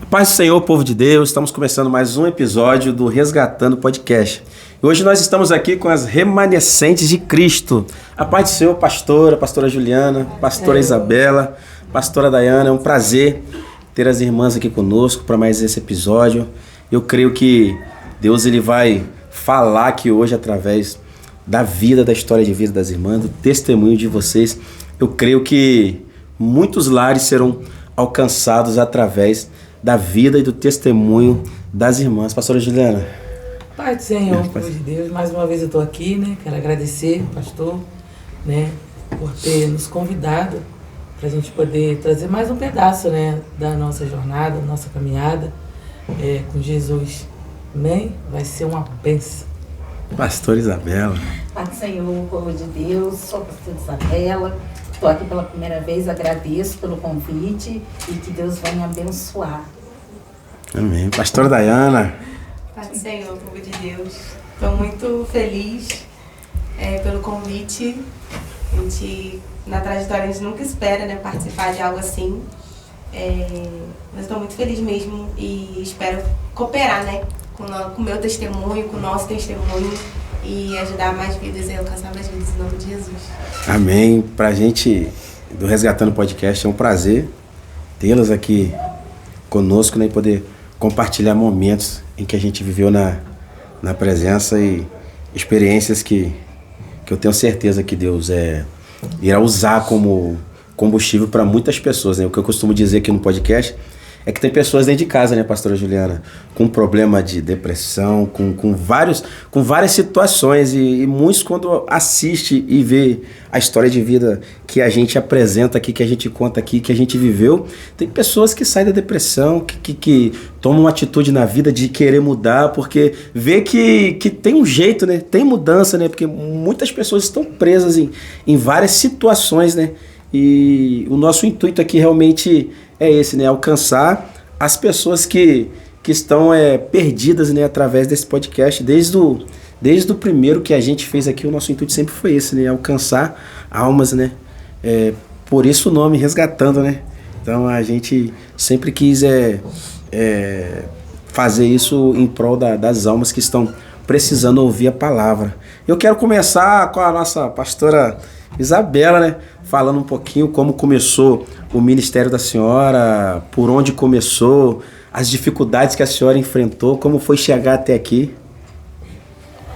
Paz do Senhor, povo de Deus, estamos começando mais um episódio do Resgatando Podcast. E hoje nós estamos aqui com as remanescentes de Cristo. A paz do Senhor, pastora Juliana, pastora Isabela, pastora Dayana. É um prazer ter as irmãs aqui conosco para mais esse episódio. Eu creio que Deus ele vai falar aqui hoje através da vida, da história de vida das irmãs, do testemunho de vocês. Eu creio que muitos lares serão alcançados através da vida e do testemunho das irmãs. Pastora Juliana. Pai do Senhor, povo de Deus, mais uma vez eu estou aqui, né? Quero agradecer, pastor, né, por ter nos convidado para a gente poder trazer mais um pedaço, né, da nossa jornada, nossa caminhada com Jesus. Amém? Vai ser uma bênção. Pastora Isabela. Pai do Senhor, povo de Deus, sou a pastora Isabela. Estou aqui pela primeira vez, agradeço pelo convite e que Deus venha abençoar. Amém. Pastora Dayana. Pai do Senhor, povo de Deus. Estou muito feliz pelo convite. A gente, na trajetória, a gente nunca espera, né, participar de algo assim. Mas estou muito feliz mesmo e espero cooperar, né, com o meu testemunho, com o nosso testemunho e ajudar mais vidas e alcançar mais vidas em nome de Jesus. Amém. Pra gente do Resgatando Podcast é um prazer tê-las aqui conosco, né, e poder compartilhar momentos em que a gente viveu na presença e experiências que eu tenho certeza que Deus irá usar como combustível para muitas pessoas, né? O que eu costumo dizer aqui no podcast é que tem pessoas dentro de casa, né, pastora Juliana, com problema de depressão, com várias situações e muitos quando assiste e vê a história de vida que a gente apresenta aqui, que a gente conta aqui, que a gente viveu, tem pessoas que saem da depressão, que tomam uma atitude na vida de querer mudar, porque vê que tem um jeito, né, tem mudança, né, porque muitas pessoas estão presas em várias situações, né, e o nosso intuito aqui realmente é esse, né? Alcançar as pessoas que estão perdidas, né? Através desse podcast. Desde o primeiro que a gente fez aqui, o nosso intuito sempre foi esse, né? Alcançar almas, né? Por isso o nome, Resgatando, né? Então a gente sempre quis fazer isso em prol das almas que estão precisando ouvir a palavra. Eu quero começar com a nossa pastora Isabela, né? Falando um pouquinho como começou o ministério da senhora, por onde começou, as dificuldades que a senhora enfrentou, como foi chegar até aqui.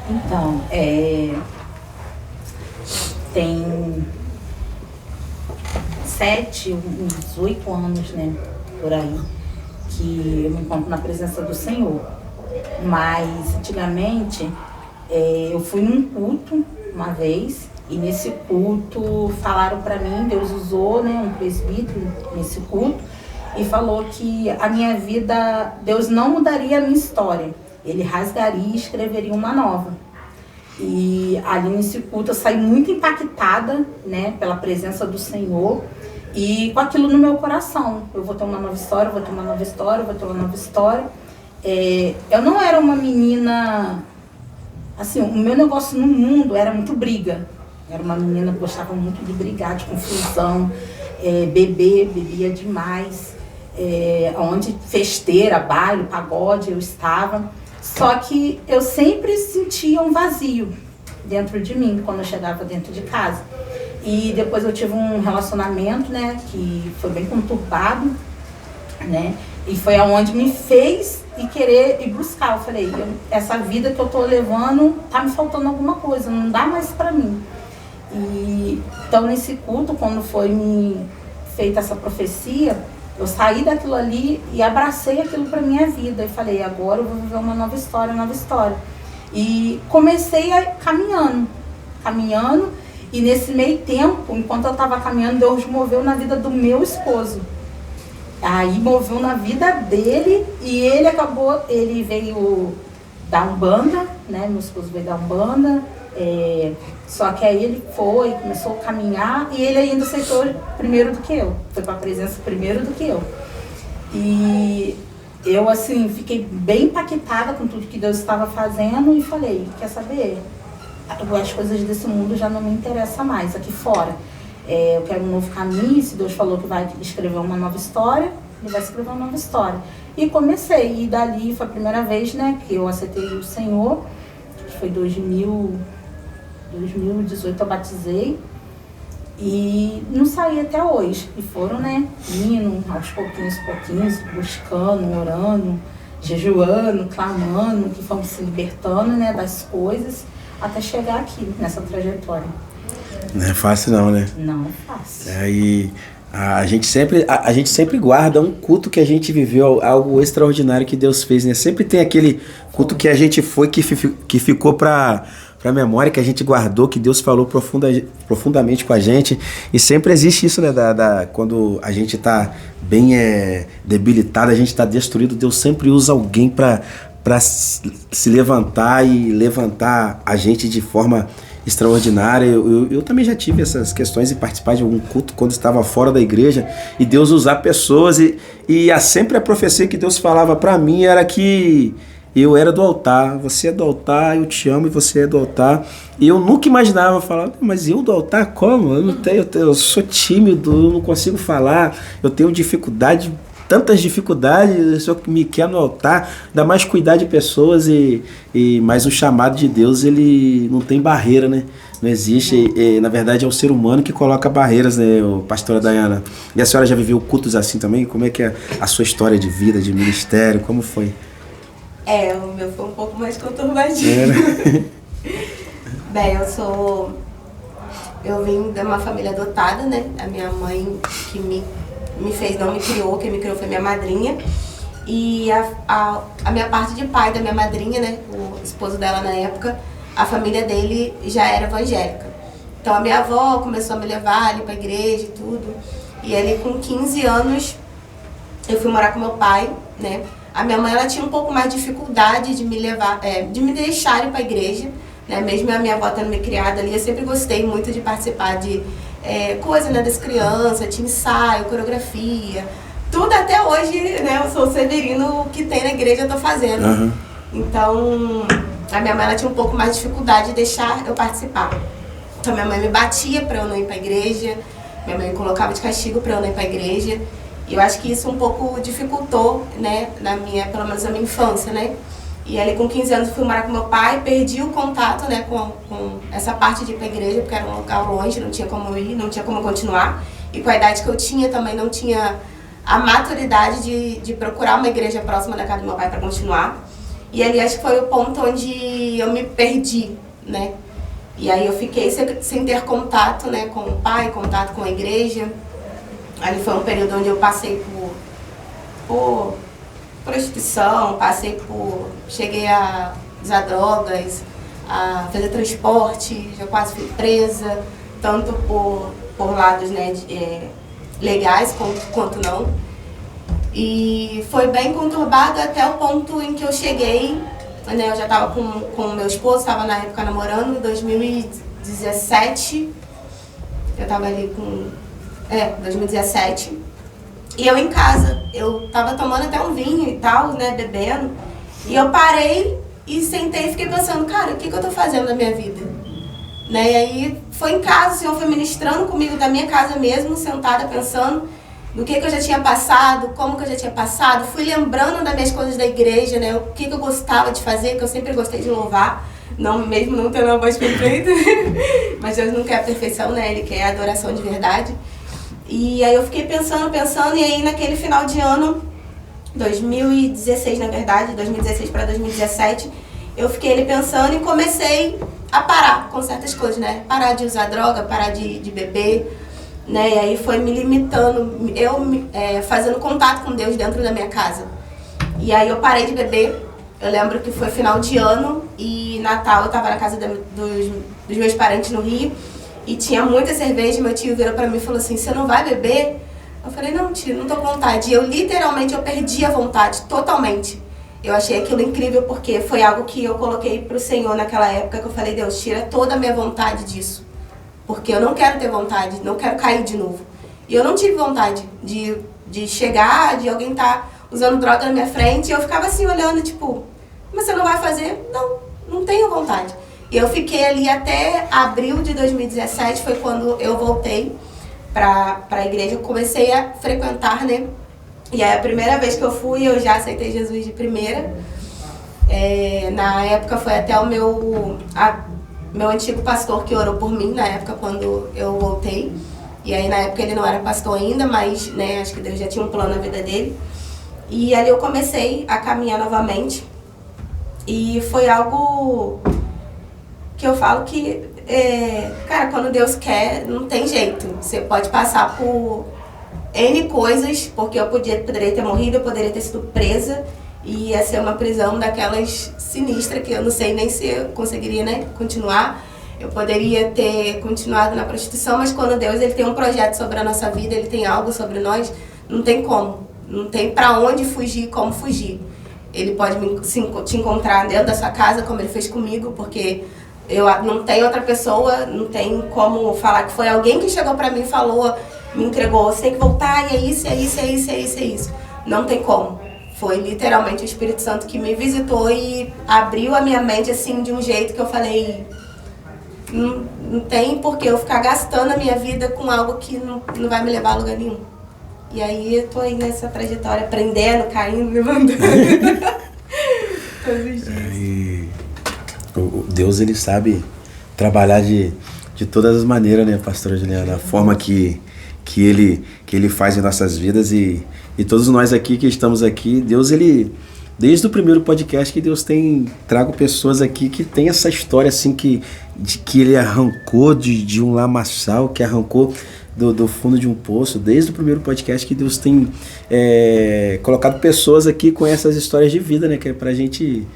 Então, tem 7, uns 8 anos, né, por aí, que eu me encontro na presença do Senhor. Mas, antigamente, eu fui num culto uma vez. E nesse culto falaram para mim, Deus usou, né, um presbítero nesse culto e falou que a minha vida, Deus não mudaria a minha história, Ele rasgaria e escreveria uma nova. E ali nesse culto eu saí muito impactada, né, pela presença do Senhor e com aquilo no meu coração. Eu vou ter uma nova história, vou ter uma nova história, vou ter uma nova história. Eu não era uma menina, assim, o meu negócio no mundo era muito briga. Era uma menina que gostava muito de brigar, de confusão, bebia demais, onde festeira, baile, pagode, eu estava. Só que eu sempre sentia um vazio dentro de mim, quando eu chegava dentro de casa. E depois eu tive um relacionamento, né, que foi bem conturbado, né, e foi aonde me fez querer ir buscar. Eu falei, essa vida que eu tô levando, tá me faltando alguma coisa, não dá mais pra mim. E então nesse culto, quando foi me feita essa profecia, eu saí daquilo ali e abracei aquilo para minha vida e falei, agora eu vou viver uma nova história. E comecei caminhando e nesse meio tempo, enquanto eu estava caminhando, Deus moveu na vida do meu esposo. Aí moveu na vida dele e ele veio da Umbanda, né? Meu esposo veio da Umbanda. Só que aí ele começou a caminhar e ele ainda aceitou primeiro do que eu. Foi para a presença primeiro do que eu. E eu, assim, fiquei bem impactada com tudo que Deus estava fazendo e falei, quer saber? As coisas desse mundo já não me interessam mais aqui fora. Eu quero um novo caminho, se Deus falou que vai escrever uma nova história, ele vai escrever uma nova história. E comecei, e dali foi a primeira vez, né, que eu aceitei o Senhor, que foi 2018 eu batizei, e não saí até hoje. E foram, né, indo aos pouquinhos, buscando, orando, jejuando, clamando, que fomos se libertando, né, das coisas, até chegar aqui, nessa trajetória. Não é fácil não, né? Não é fácil. E a gente sempre guarda um culto que a gente viveu, algo extraordinário que Deus fez, né? Sempre tem aquele culto que a gente foi, que ficou pra memória, que a gente guardou, que Deus falou profundamente com a gente. E sempre existe isso, né? Quando a gente tá bem debilitado, a gente tá destruído, Deus sempre usa alguém pra se levantar e levantar a gente de forma extraordinária. Eu também já tive essas questões de participar de algum culto quando estava fora da igreja e Deus usar pessoas e sempre a profecia que Deus falava para mim era que eu era do altar, você é do altar, eu te amo e você é do altar. E eu nunca imaginava falar, mas eu do altar como? Eu sou tímido, eu não consigo falar, eu tenho dificuldade, tantas dificuldades, o Senhor me quer no altar, ainda mais cuidar de pessoas mas o chamado de Deus, ele não tem barreira, né? Não existe, na verdade é o ser humano que coloca barreiras, né, pastora Dayana? E a senhora já viveu cultos assim também? Como é que é a sua história de vida, de ministério, como foi? O meu foi um pouco mais conturbadinho. Bem, eu vim de uma família adotada, né? A minha mãe que me fez, não me criou, quem me criou foi minha madrinha. E a minha parte de pai da minha madrinha, né, o esposo dela na época, a família dele já era evangélica. Então a minha avó começou a me levar ali pra igreja e tudo. E ali com 15 anos eu fui morar com meu pai, né. A minha mãe, ela tinha um pouco mais de dificuldade de me levar, de me deixar ir pra igreja, né. Mesmo a minha avó tendo me criado ali, eu sempre gostei muito de participar de coisa, né, das crianças, tinha ensaio, coreografia, tudo até hoje, né, eu sou o Severino que tem na igreja, eu tô fazendo. Uhum. Então, a minha mãe, ela tinha um pouco mais de dificuldade de deixar eu participar. Então, minha mãe me batia pra eu não ir pra igreja, minha mãe me colocava de castigo pra eu não ir pra igreja, e eu acho que isso um pouco dificultou, né, pelo menos na minha infância, né. E ali com 15 anos eu fui morar com meu pai, perdi o contato, né, com essa parte de ir pra igreja, porque era um local longe, não tinha como eu ir, não tinha como eu continuar. E com a idade que eu tinha também não tinha a maturidade de procurar uma igreja próxima da casa do meu pai para continuar. E ali acho que foi o ponto onde eu me perdi, né. E aí eu fiquei sem ter contato, né, com o pai, contato com a igreja. Ali foi um período onde eu passei por prostituição, cheguei a usar drogas, a fazer transporte, já quase fui presa, tanto por lados, né, legais quanto não. E foi bem conturbado até o ponto em que eu cheguei, né, eu já estava com o meu esposo, estava na época namorando, em 2017, eu estava ali com 2017. E eu em casa, eu tava tomando até um vinho e tal, né, bebendo. E eu parei e sentei e fiquei pensando, cara, o que eu tô fazendo na minha vida? Né, e aí foi em casa, o Senhor foi ministrando comigo da minha casa mesmo, sentada pensando no que eu já tinha passado, como que eu já tinha passado. Fui lembrando das minhas coisas da igreja, né, o que eu gostava de fazer, que eu sempre gostei de louvar. Mesmo não tendo uma voz perfeita, mas Deus não quer a perfeição, né, Ele quer a adoração de verdade. E aí eu fiquei pensando, e aí naquele final de ano, 2016 na verdade, 2016 para 2017, eu fiquei ali pensando e comecei a parar com certas coisas, né? Parar de usar droga, parar de beber, né? E aí foi me limitando, fazendo contato com Deus dentro da minha casa. E aí eu parei de beber, eu lembro que foi final de ano e Natal eu tava na casa dos meus parentes no Rio. E tinha muita cerveja, meu tio virou pra mim e falou assim, você não vai beber? Eu falei, não tio, não tô com vontade. E eu literalmente, eu perdi a vontade, totalmente. Eu achei aquilo incrível porque foi algo que eu coloquei pro Senhor naquela época, que eu falei, Deus, tira toda a minha vontade disso. Porque eu não quero ter vontade, não quero cair de novo. E eu não tive vontade de chegar, de alguém tá usando droga na minha frente. E eu ficava assim, olhando, tipo, mas você não vai fazer? Não tenho vontade. E eu fiquei ali até abril de 2017, foi quando eu voltei para a igreja. Eu comecei a frequentar, né, E aí a primeira vez que eu fui, eu já aceitei Jesus de primeira. Na época foi até o meu antigo pastor que orou por mim, na época quando eu voltei. E aí na época ele não era pastor ainda, mas né, acho que Deus já tinha um plano na vida dele. E ali eu comecei a caminhar novamente. E foi algo que eu falo que, cara, quando Deus quer, não tem jeito. Você pode passar por N coisas, porque eu poderia ter morrido, eu poderia ter sido presa. E ia ser uma prisão daquelas sinistras que eu não sei nem se eu conseguiria, né, continuar. Eu poderia ter continuado na prostituição, mas quando Deus ele tem um projeto sobre a nossa vida, ele tem algo sobre nós, não tem como. Não tem pra onde fugir, como fugir. Ele pode te encontrar dentro da sua casa, como ele fez comigo, porque não tem outra pessoa, não tem como falar que foi alguém que chegou pra mim e falou, me entregou, você tem que voltar, e é isso, é isso, é isso, é isso, é isso. Não tem como. Foi literalmente o Espírito Santo que me visitou e abriu a minha mente assim de um jeito que eu falei, não tem por que eu ficar gastando a minha vida com algo que não vai me levar a lugar nenhum. E aí eu tô aí nessa trajetória, aprendendo, caindo, levantando. Todos os dias. Deus, ele sabe trabalhar de todas as maneiras, né, pastora Juliana? A forma que ele faz em nossas vidas e todos nós aqui que estamos aqui, Deus, ele, desde o primeiro podcast que Deus tem, trago pessoas aqui que tem essa história assim que ele arrancou de um lamaçal, que arrancou do fundo de um poço, desde o primeiro podcast que Deus tem colocado pessoas aqui com essas histórias de vida, né, que é pra gente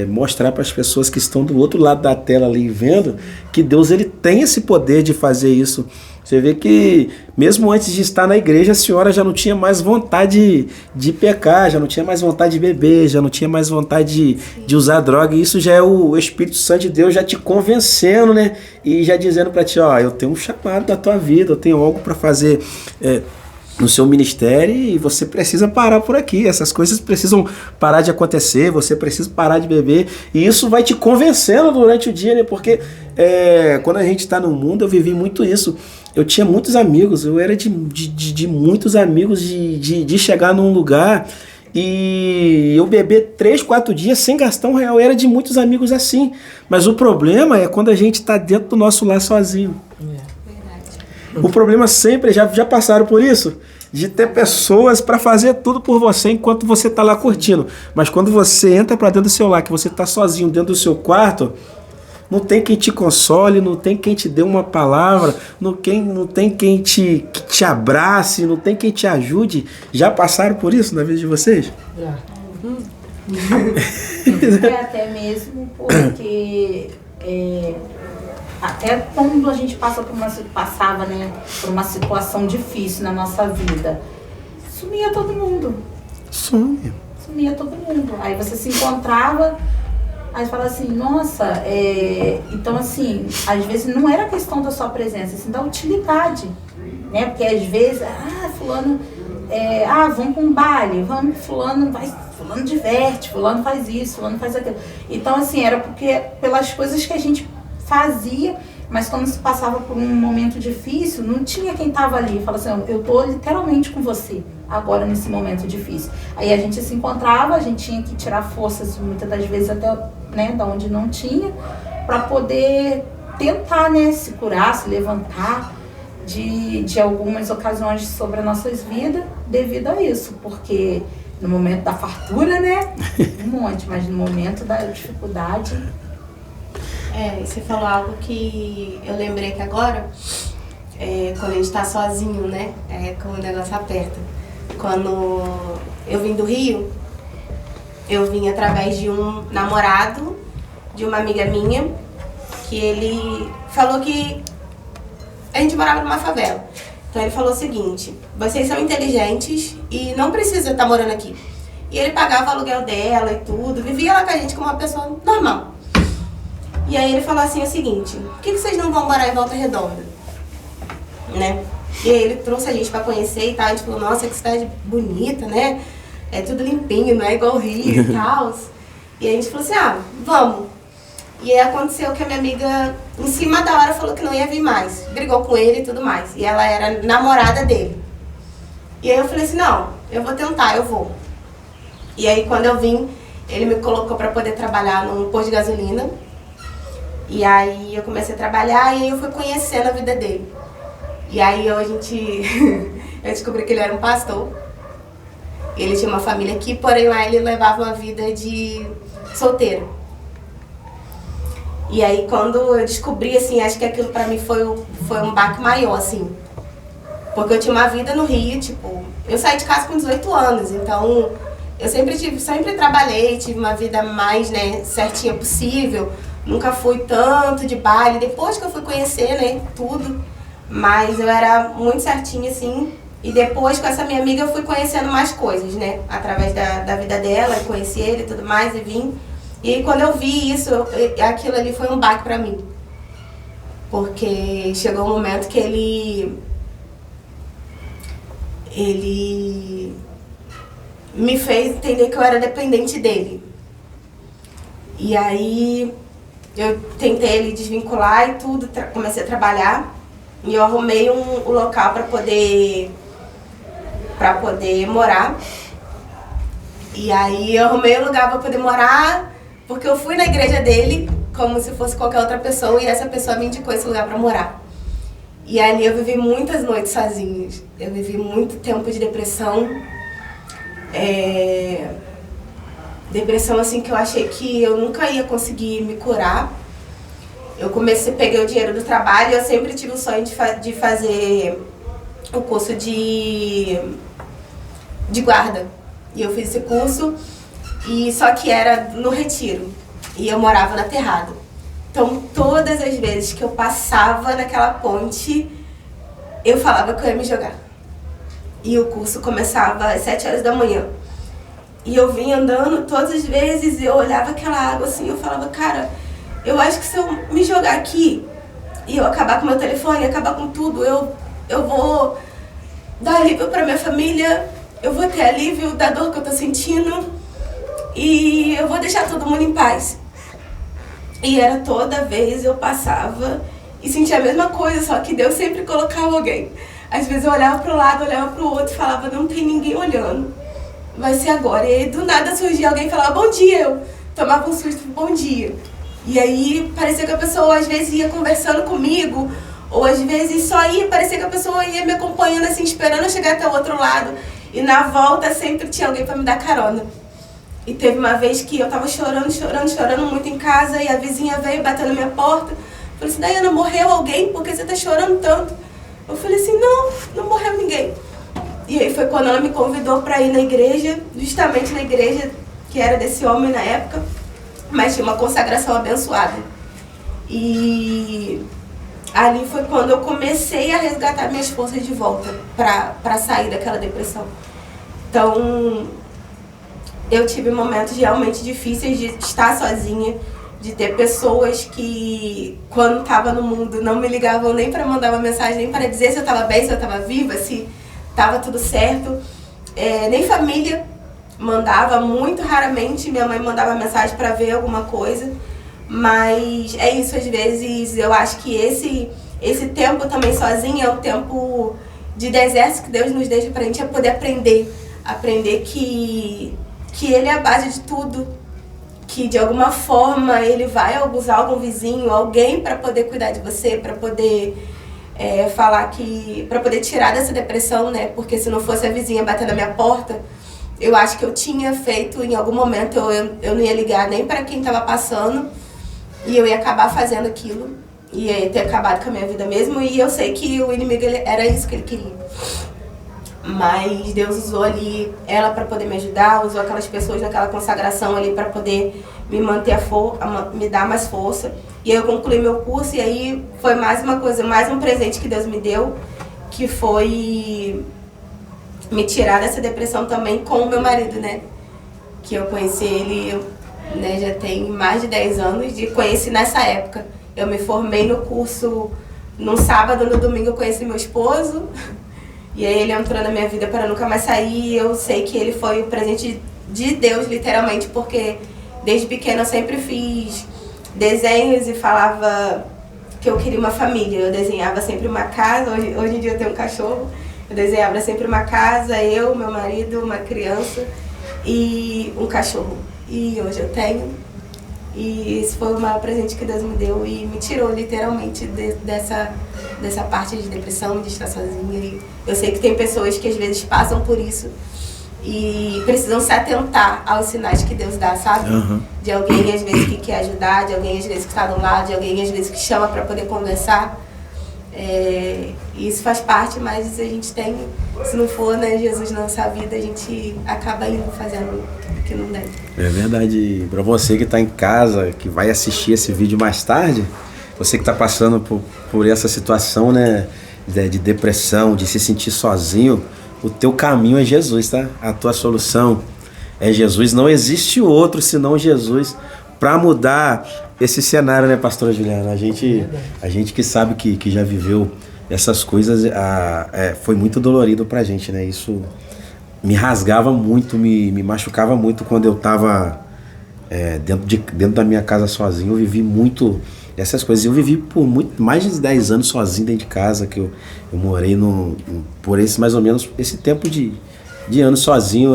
mostrar para as pessoas que estão do outro lado da tela ali vendo que Deus ele tem esse poder de fazer isso. Você vê que mesmo antes de estar na igreja, a senhora já não tinha mais vontade de pecar, já não tinha mais vontade de beber, já não tinha mais vontade de usar droga. E isso já é o Espírito Santo de Deus já te convencendo, né? E já dizendo para ti, ó, eu tenho um chamado da tua vida, eu tenho algo para fazer no seu ministério e você precisa parar por aqui. Essas coisas precisam parar de acontecer, você precisa parar de beber. E isso vai te convencendo durante o dia, né? Porque quando a gente está no mundo, eu vivi muito isso. Eu tinha muitos amigos, eu era de muitos amigos de chegar num lugar e eu beber 3, 4 dias sem gastar R$1. Eu era de muitos amigos assim. Mas o problema é quando a gente está dentro do nosso lar sozinho. O problema sempre, já passaram por isso? De ter pessoas para fazer tudo por você enquanto você está lá curtindo. Mas quando você entra para dentro do seu lar, que você está sozinho dentro do seu quarto, não tem quem te console, não tem quem te dê uma palavra, não tem quem te abrace, não tem quem te ajude. Já passaram por isso na vida de vocês? Já. Até mesmo porque até quando a gente passava, né, por uma situação difícil na nossa vida, sumia todo mundo. Sumia todo mundo. Aí você se encontrava, aí fala assim, nossa, então assim, às vezes não era questão da sua presença, assim, da utilidade, né? Porque às vezes, fulano, vamos para um baile, fulano diverte, fulano faz isso, fulano faz aquilo. Então assim, era porque pelas coisas que a gente fazia, mas quando se passava por um momento difícil, não tinha quem estava ali. Fala assim, eu tô literalmente com você agora nesse momento difícil. Aí a gente se encontrava, a gente tinha que tirar forças, muitas das vezes até, né, da onde não tinha, para poder tentar, né, se curar, se levantar de algumas ocasiões sobre as nossas vidas devido a isso, porque no momento da fartura, né, um monte, mas no momento da dificuldade... Você falou algo que eu lembrei que agora, quando a gente tá sozinho, né, quando o negócio aperta. Quando eu vim do Rio, eu vim através de um namorado de uma amiga minha, que ele falou que a gente morava numa favela. Então ele falou o seguinte, vocês são inteligentes e não precisa estar morando aqui. E ele pagava o aluguel dela e tudo, vivia lá com a gente como uma pessoa normal. E aí ele falou assim o seguinte, por que vocês não vão morar em Volta Redonda? Né? E aí ele trouxe a gente pra conhecer e tal, a gente falou, nossa, que cidade bonita, né? É tudo limpinho, não é igual o Rio e tal. E aí a gente falou assim, vamos. E aí aconteceu que a minha amiga, em cima da hora, falou que não ia vir mais. Brigou com ele e tudo mais. E ela era namorada dele. E aí eu falei assim, não, eu vou tentar, eu vou. E aí quando eu vim, ele me colocou para poder trabalhar num posto de gasolina. E aí eu comecei a trabalhar e aí eu fui conhecendo a vida dele. E aí eu descobri que ele era um pastor. Ele tinha uma família aqui, porém lá ele levava uma vida de solteiro. E aí quando eu descobri, assim, acho que aquilo pra mim foi um baque maior, assim. Porque eu tinha uma vida no Rio, tipo, eu saí de casa com 18 anos, então eu sempre trabalhei, tive uma vida mais, né, certinha possível. Nunca fui tanto de baile, depois que eu fui conhecer, né, tudo. Mas eu era muito certinha, assim. E depois, com essa minha amiga, eu fui conhecendo mais coisas, né? Através da vida dela, eu conheci ele e tudo mais, e vim. E aí, quando eu vi isso, aquilo ali foi um baque pra mim. Porque chegou um momento que ele me fez entender que eu era dependente dele. E aí, eu tentei ele desvincular e tudo, comecei a trabalhar. E eu arrumei um local para poder morar. E aí eu arrumei um lugar para poder morar, porque eu fui na igreja dele como se fosse qualquer outra pessoa e essa pessoa me indicou esse lugar para morar. E ali eu vivi muitas noites sozinha. Eu vivi muito tempo de depressão. Depressão assim que eu achei que eu nunca ia conseguir me curar. Eu peguei o dinheiro do trabalho, eu sempre tive o sonho de fazer o curso de guarda. E eu fiz esse curso, só que era no Retiro, e eu morava na Terrado. Então, todas as vezes que eu passava naquela ponte, eu falava que eu ia me jogar. E o curso começava às 7 horas da manhã. E eu vinha andando todas as vezes, e eu olhava aquela água assim, eu falava, cara, eu acho que se eu me jogar aqui e eu acabar com meu telefone, acabar com tudo, eu vou dar alívio pra minha família, eu vou ter alívio da dor que eu tô sentindo e eu vou deixar todo mundo em paz. E era toda vez eu passava e sentia a mesma coisa, só que Deus sempre colocava alguém. Às vezes eu olhava pro lado, olhava pro outro e falava, não tem ninguém olhando, vai ser agora. E aí do nada surgia alguém e falava, bom dia, eu tomava um susto, bom dia. E aí parecia que a pessoa às vezes ia conversando comigo, ou às vezes só parecia que a pessoa ia me acompanhando assim, esperando eu chegar até o outro lado. E na volta sempre tinha alguém para me dar carona. E teve uma vez que eu tava chorando muito em casa, e a vizinha veio batendo na minha porta. Falei assim, Daiana, morreu alguém? Por que você tá chorando tanto? Eu falei assim, não morreu ninguém. E aí foi quando ela me convidou para ir na igreja, justamente na igreja que era desse homem na época. Mas tinha uma consagração abençoada. E ali foi quando eu comecei a resgatar minhas forças de volta para sair daquela depressão. Então, eu tive momentos realmente difíceis de estar sozinha, de ter pessoas que, quando estava no mundo, não me ligavam nem para mandar uma mensagem, nem para dizer se eu estava bem, se eu estava viva, se estava tudo certo. Nem família mandava, muito raramente minha mãe mandava mensagem para ver alguma coisa, mas é isso, às vezes eu acho que esse tempo também sozinha é um tempo de deserto que Deus nos deixa pra gente poder aprender que Ele é a base de tudo, que de alguma forma Ele vai usar algum vizinho, alguém para poder cuidar de você, para poder para poder tirar dessa depressão, né? Porque se não fosse a vizinha bater na minha porta, eu acho que eu tinha feito, em algum momento, eu não ia ligar nem para quem estava passando, e eu ia acabar fazendo aquilo, e ia ter acabado com a minha vida mesmo, e eu sei que o inimigo era isso que ele queria. Mas Deus usou ali ela para poder me ajudar, usou aquelas pessoas naquela consagração ali para poder me manter me dar mais força. E aí eu concluí meu curso, e aí foi mais uma coisa, mais um presente que Deus me deu, que foi me tirar dessa depressão também com o meu marido, né? Que eu conheci ele, né, já tem mais de 10 anos, e conheci nessa época. Eu me formei no curso num sábado, no domingo eu conheci meu esposo, e aí ele entrou na minha vida para nunca mais sair, e eu sei que ele foi o presente de Deus, literalmente, porque desde pequena eu sempre fiz desenhos e falava que eu queria uma família. Eu desenhava sempre uma casa, hoje em dia eu tenho um cachorro, Eu desenhava sempre uma casa, eu, meu marido, uma criança e um cachorro. E hoje eu tenho. E esse foi o maior presente que Deus me deu e me tirou literalmente dessa parte de depressão, de estar sozinha. E eu sei que tem pessoas que às vezes passam por isso e precisam se atentar aos sinais que Deus dá, sabe? Uhum. De alguém às vezes que quer ajudar, de alguém às vezes que está do lado, de alguém às vezes que chama para poder conversar. Isso faz parte, mas a gente tem, se não for, né, Jesus na nossa vida, a gente acaba indo fazendo o que não deve. É verdade. Para você que está em casa, que vai assistir esse vídeo mais tarde, você que está passando por essa situação, né, de depressão, de se sentir sozinho, o teu caminho é Jesus, tá? A tua solução é Jesus. Não existe outro senão Jesus para mudar esse cenário, né, pastora Juliana? A gente que sabe que já viveu essas coisas, foi muito dolorido pra gente, né? Isso me rasgava muito, me machucava muito quando eu tava dentro da minha casa sozinho. Eu vivi muito essas coisas. Eu vivi por mais de 10 anos sozinho dentro de casa, que eu morei por mais ou menos esse tempo de anos sozinho.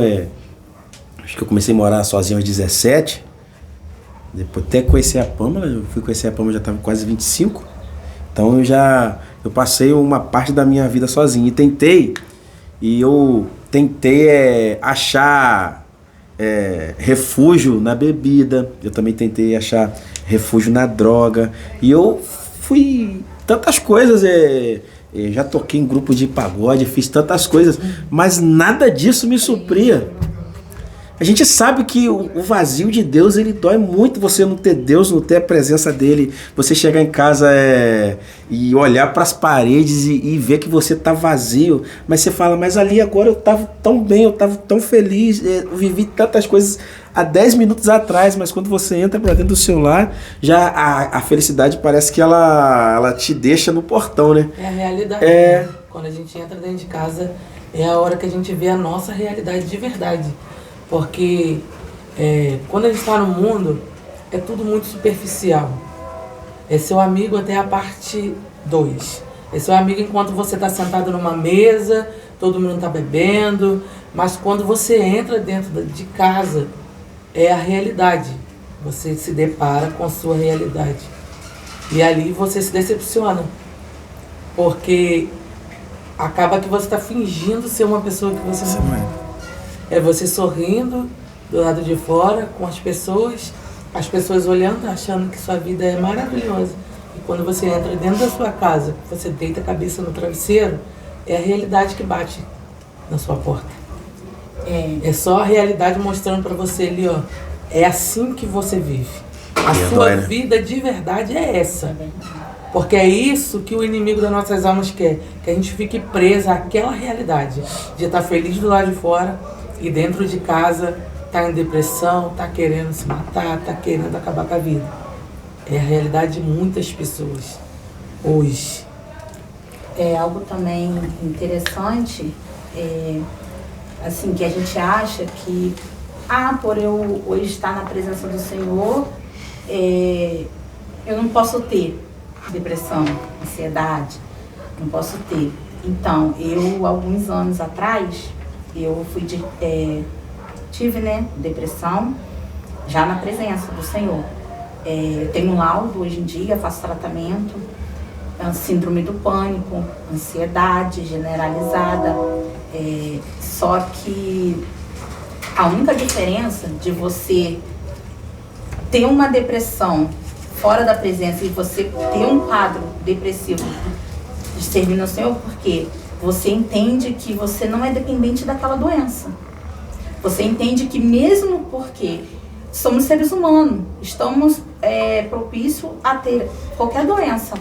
Acho que eu comecei a morar sozinho aos 17. Depois até conhecer a Pâmela, eu fui conhecer a Pâmela, já estava quase 25. Então eu passei uma parte da minha vida sozinho. Eu tentei achar refúgio na bebida. Eu também tentei achar refúgio na droga. E eu fui tantas coisas. Já toquei em grupo de pagode, fiz tantas coisas, mas nada disso me supria. A gente sabe que o vazio de Deus, ele dói muito. Você não ter Deus, não ter a presença dele. Você chegar em casa e olhar para as paredes e ver que você tá vazio. Mas você fala, mas ali agora eu tava tão bem, eu tava tão feliz. Eu vivi tantas coisas há 10 minutos atrás. Mas quando você entra para dentro do seu lar, já a felicidade parece que ela te deixa no portão, né? É a realidade. Né? Quando a gente entra dentro de casa, é a hora que a gente vê a nossa realidade de verdade. Porque quando a gente está no mundo, é tudo muito superficial. É seu amigo até a parte 2. É seu amigo enquanto você está sentado numa mesa, todo mundo está bebendo. Mas quando você entra dentro de casa, é a realidade. Você se depara com a sua realidade. E ali você se decepciona. Porque acaba que você está fingindo ser uma pessoa que você não é. É você sorrindo do lado de fora com as pessoas olhando, achando que sua vida é maravilhosa. E quando você entra dentro da sua casa, você deita a cabeça no travesseiro, é a realidade que bate na sua porta. É só a realidade mostrando para você ali, ó, é assim que você vive. A sua vida de verdade é essa. Porque é isso que o inimigo das nossas almas quer, que a gente fique presa àquela realidade de estar feliz do lado de fora, e dentro de casa tá em depressão, tá querendo se matar, tá querendo acabar com a vida. É a realidade de muitas pessoas hoje. É algo também interessante, assim, que a gente acha que, por eu hoje estar na presença do Senhor, eu não posso ter depressão, ansiedade, não posso ter. Então, alguns anos atrás, eu tive, né, depressão, já na presença do Senhor. Eu tenho um laudo hoje em dia, faço tratamento, síndrome do pânico, ansiedade generalizada. Só que a única diferença de você ter uma depressão fora da presença e você ter um quadro depressivo servindo ao Senhor, porque você entende que você não é dependente daquela doença. Você entende que mesmo porque somos seres humanos, estamos propícios a ter qualquer doença,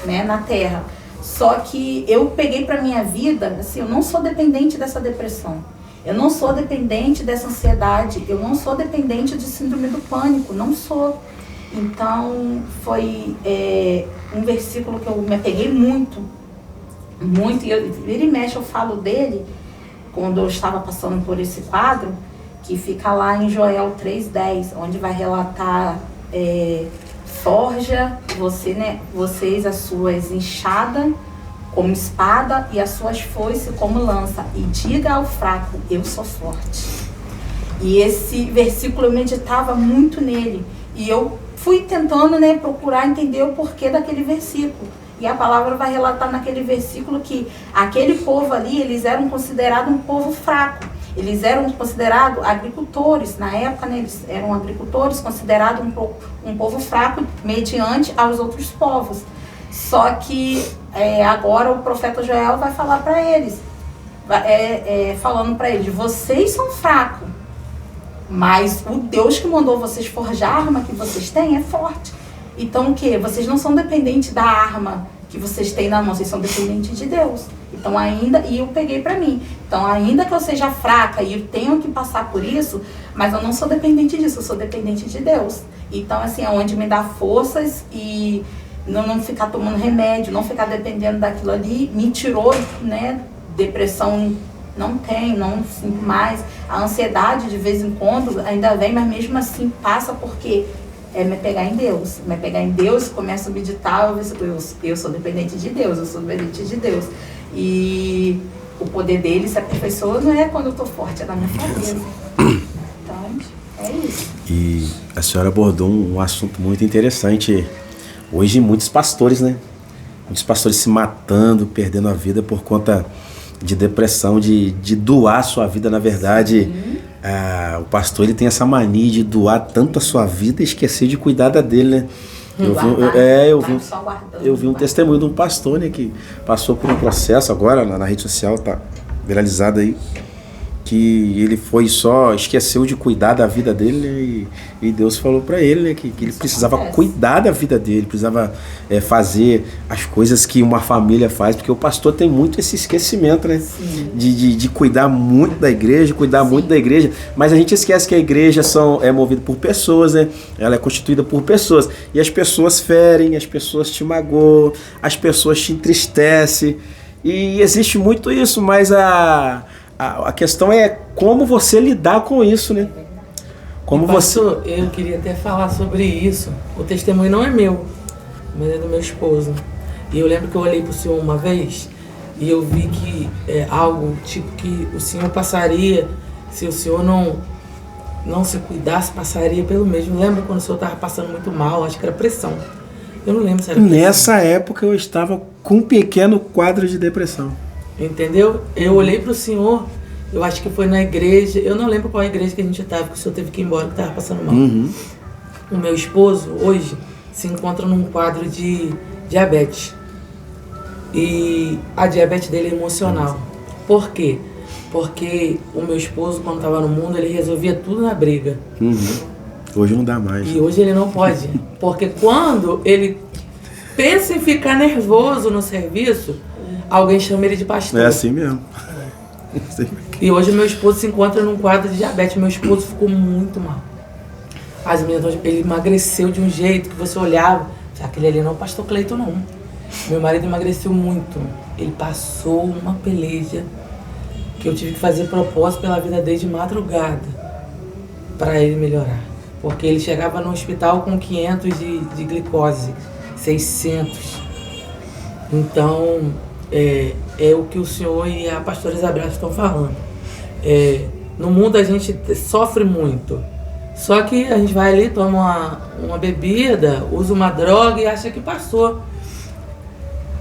né, na Terra. Só que eu peguei para minha vida, assim, eu não sou dependente dessa depressão. Eu não sou dependente dessa ansiedade. Eu não sou dependente de síndrome do pânico. Não sou. Então, foi um versículo que eu me apeguei muito. Muito, e vira e mexe eu falo dele, quando eu estava passando por esse quadro, que fica lá em Joel 3:10, onde vai relatar, forja vocês as suas enxadas como espada e as suas foices como lança. E diga ao fraco, eu sou forte. E esse versículo eu meditava muito nele. E eu fui tentando, né, procurar entender o porquê daquele versículo. E a palavra vai relatar naquele versículo que aquele povo ali, eles eram considerados um povo fraco. Eles eram considerados agricultores. Na época, né, eles eram agricultores, considerados um povo fraco mediante aos outros povos. Só que agora o profeta Joel vai falar para eles, falando para eles, vocês são fracos, mas o Deus que mandou vocês forjar a arma que vocês têm é forte. Então o que? Vocês não são dependentes da arma que vocês têm na mão, vocês são dependentes de Deus. Então e eu peguei para mim. Então ainda que eu seja fraca e eu tenho que passar por isso, mas eu não sou dependente disso, eu sou dependente de Deus. Então assim, é onde me dá forças e não ficar tomando remédio, não ficar dependendo daquilo ali, me tirou, né, depressão não sinto mais, a ansiedade de vez em quando ainda vem, mas mesmo assim passa porque me pegar em Deus, começo a meditar, eu sou dependente de Deus, eu sou dependente de Deus, e o poder dele se aperfeiçoa não é quando eu tô forte, é na minha fraqueza. Então, é isso. E a senhora abordou um assunto muito interessante. Hoje muitos pastores, né? Muitos pastores se matando, perdendo a vida por conta de depressão, de doar a sua vida. Na verdade, o pastor ele tem essa mania de doar tanto a sua vida e esquecer de cuidar da dele, né? Eu vi um testemunho de um pastor, né, que passou por um processo agora na rede social, tá viralizado aí, que ele esqueceu de cuidar da vida dele, né, e Deus falou para ele, né, que ele precisava cuidar da vida dele, precisava fazer as coisas que uma família faz, porque o pastor tem muito esse esquecimento, né, de cuidar muito da igreja, muito da igreja, mas a gente esquece que a igreja é movida por pessoas, né, ela é constituída por pessoas, e as pessoas ferem, as pessoas te magoam, as pessoas te entristecem, e existe muito isso, mas a questão é como você lidar com isso, né? Pastor, eu queria até falar sobre isso. O testemunho não é meu, mas é do meu esposo. E eu lembro que eu olhei para o senhor uma vez e eu vi que algo tipo que o senhor passaria, se o senhor não se cuidasse, passaria pelo mesmo. Lembra quando o senhor estava passando muito mal? Acho que era pressão. Eu não lembro se era pressão. Nessa época eu estava com um pequeno quadro de depressão. Entendeu? Eu olhei para o senhor, eu acho que foi na igreja, eu não lembro qual igreja que a gente estava, que o senhor teve que ir embora, que estava passando mal. O meu esposo, hoje, se encontra num quadro de diabetes. E a diabetes dele é emocional. Por quê? Porque o meu esposo, quando estava no mundo, ele resolvia tudo na briga. Hoje não dá mais. E hoje ele não pode. Porque quando ele pensa em ficar nervoso no serviço, alguém chama ele de pastor. É assim mesmo. E hoje meu esposo se encontra num quadro de diabetes. Meu esposo ficou muito mal. As meninas, ele emagreceu de um jeito que você olhava, aquele ali não é o pastor Cleiton, não. Meu marido emagreceu muito. Ele passou uma peleja que eu tive que fazer propósito pela vida dele de madrugada para ele melhorar. Porque ele chegava no hospital com 500 de glicose, 600. Então, é o que o senhor e a pastora Isabel estão falando. No mundo a gente sofre muito. Só que a gente vai ali, toma uma bebida, usa uma droga e acha que passou.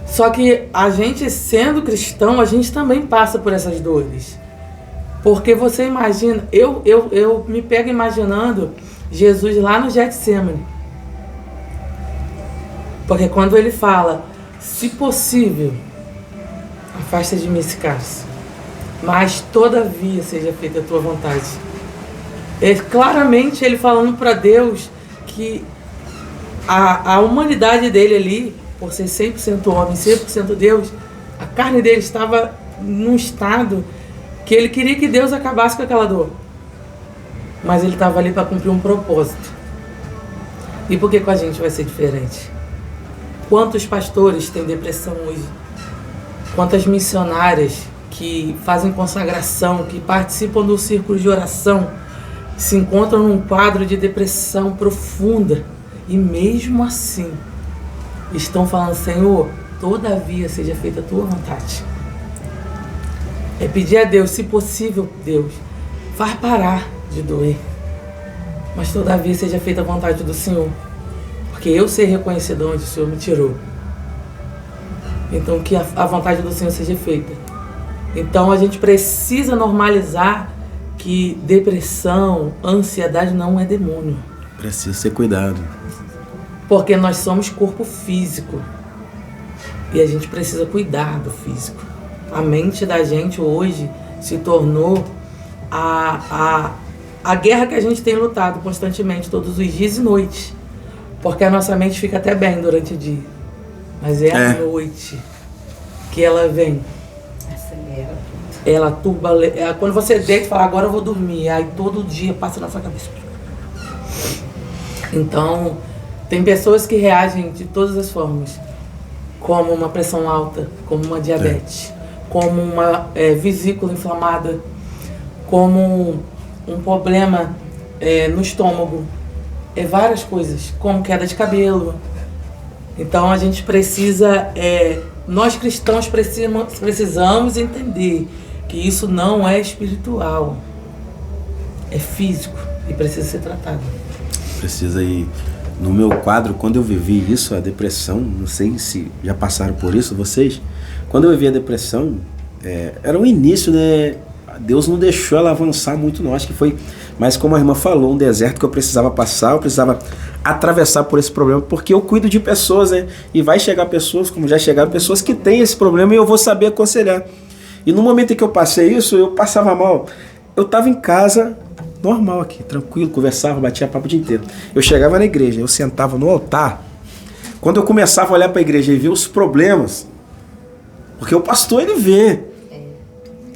Só que a gente, sendo cristão, a gente também passa por essas dores. Porque você imagina, eu me pego imaginando Jesus lá no Getsemane. Porque quando ele fala, se possível, afasta de mim esse cálice, mas todavia seja feita a tua vontade. Claramente ele falando para Deus que a humanidade dele ali, por ser 100% homem, 100% Deus, a carne dele estava num estado que ele queria que Deus acabasse com aquela dor. Mas ele estava ali para cumprir um propósito. E por que com a gente vai ser diferente? Quantos pastores têm depressão hoje? Quantas missionárias que fazem consagração, que participam do círculo de oração, se encontram num quadro de depressão profunda e mesmo assim estão falando, Senhor, todavia seja feita a tua vontade. É pedir a Deus, se possível, Deus, faz parar de doer. Mas todavia seja feita a vontade do Senhor. Porque eu sei reconhecer de onde o Senhor me tirou. Então que a vontade do Senhor seja feita. Então a gente precisa normalizar que depressão, ansiedade não é demônio. Precisa ser cuidado. Porque nós somos corpo físico. E a gente precisa cuidar do físico. A mente da gente hoje se tornou a guerra que a gente tem lutado constantemente, todos os dias e noites. Porque a nossa mente fica até bem durante o dia. Mas é à noite que ela vem. Acelera tudo. Ela turba. Quando você deita e fala, agora eu vou dormir. Aí todo dia passa na sua cabeça. Então, tem pessoas que reagem de todas as formas. Como uma pressão alta, como uma diabetes, como uma vesícula inflamada, como um problema no estômago. Várias coisas, como queda de cabelo. Então a gente precisa, nós cristãos precisamos entender que isso não é espiritual, é físico e precisa ser tratado. Precisa ir. No meu quadro, quando eu vivi isso, a depressão, não sei se já passaram por isso vocês, quando eu vivi a depressão, era um início, né? Deus não deixou ela avançar muito não, acho que foi, mas como a irmã falou, um deserto que eu precisava passar, eu precisava atravessar por esse problema, porque eu cuido de pessoas, né? E vai chegar pessoas, como já chegaram, pessoas que têm esse problema e eu vou saber aconselhar. E no momento em que eu passei isso, eu passava mal. Eu estava em casa, normal aqui, tranquilo, conversava, batia papo o dia inteiro. Eu chegava na igreja, eu sentava no altar. Quando eu começava a olhar para a igreja e ver os problemas, porque o pastor ele vê.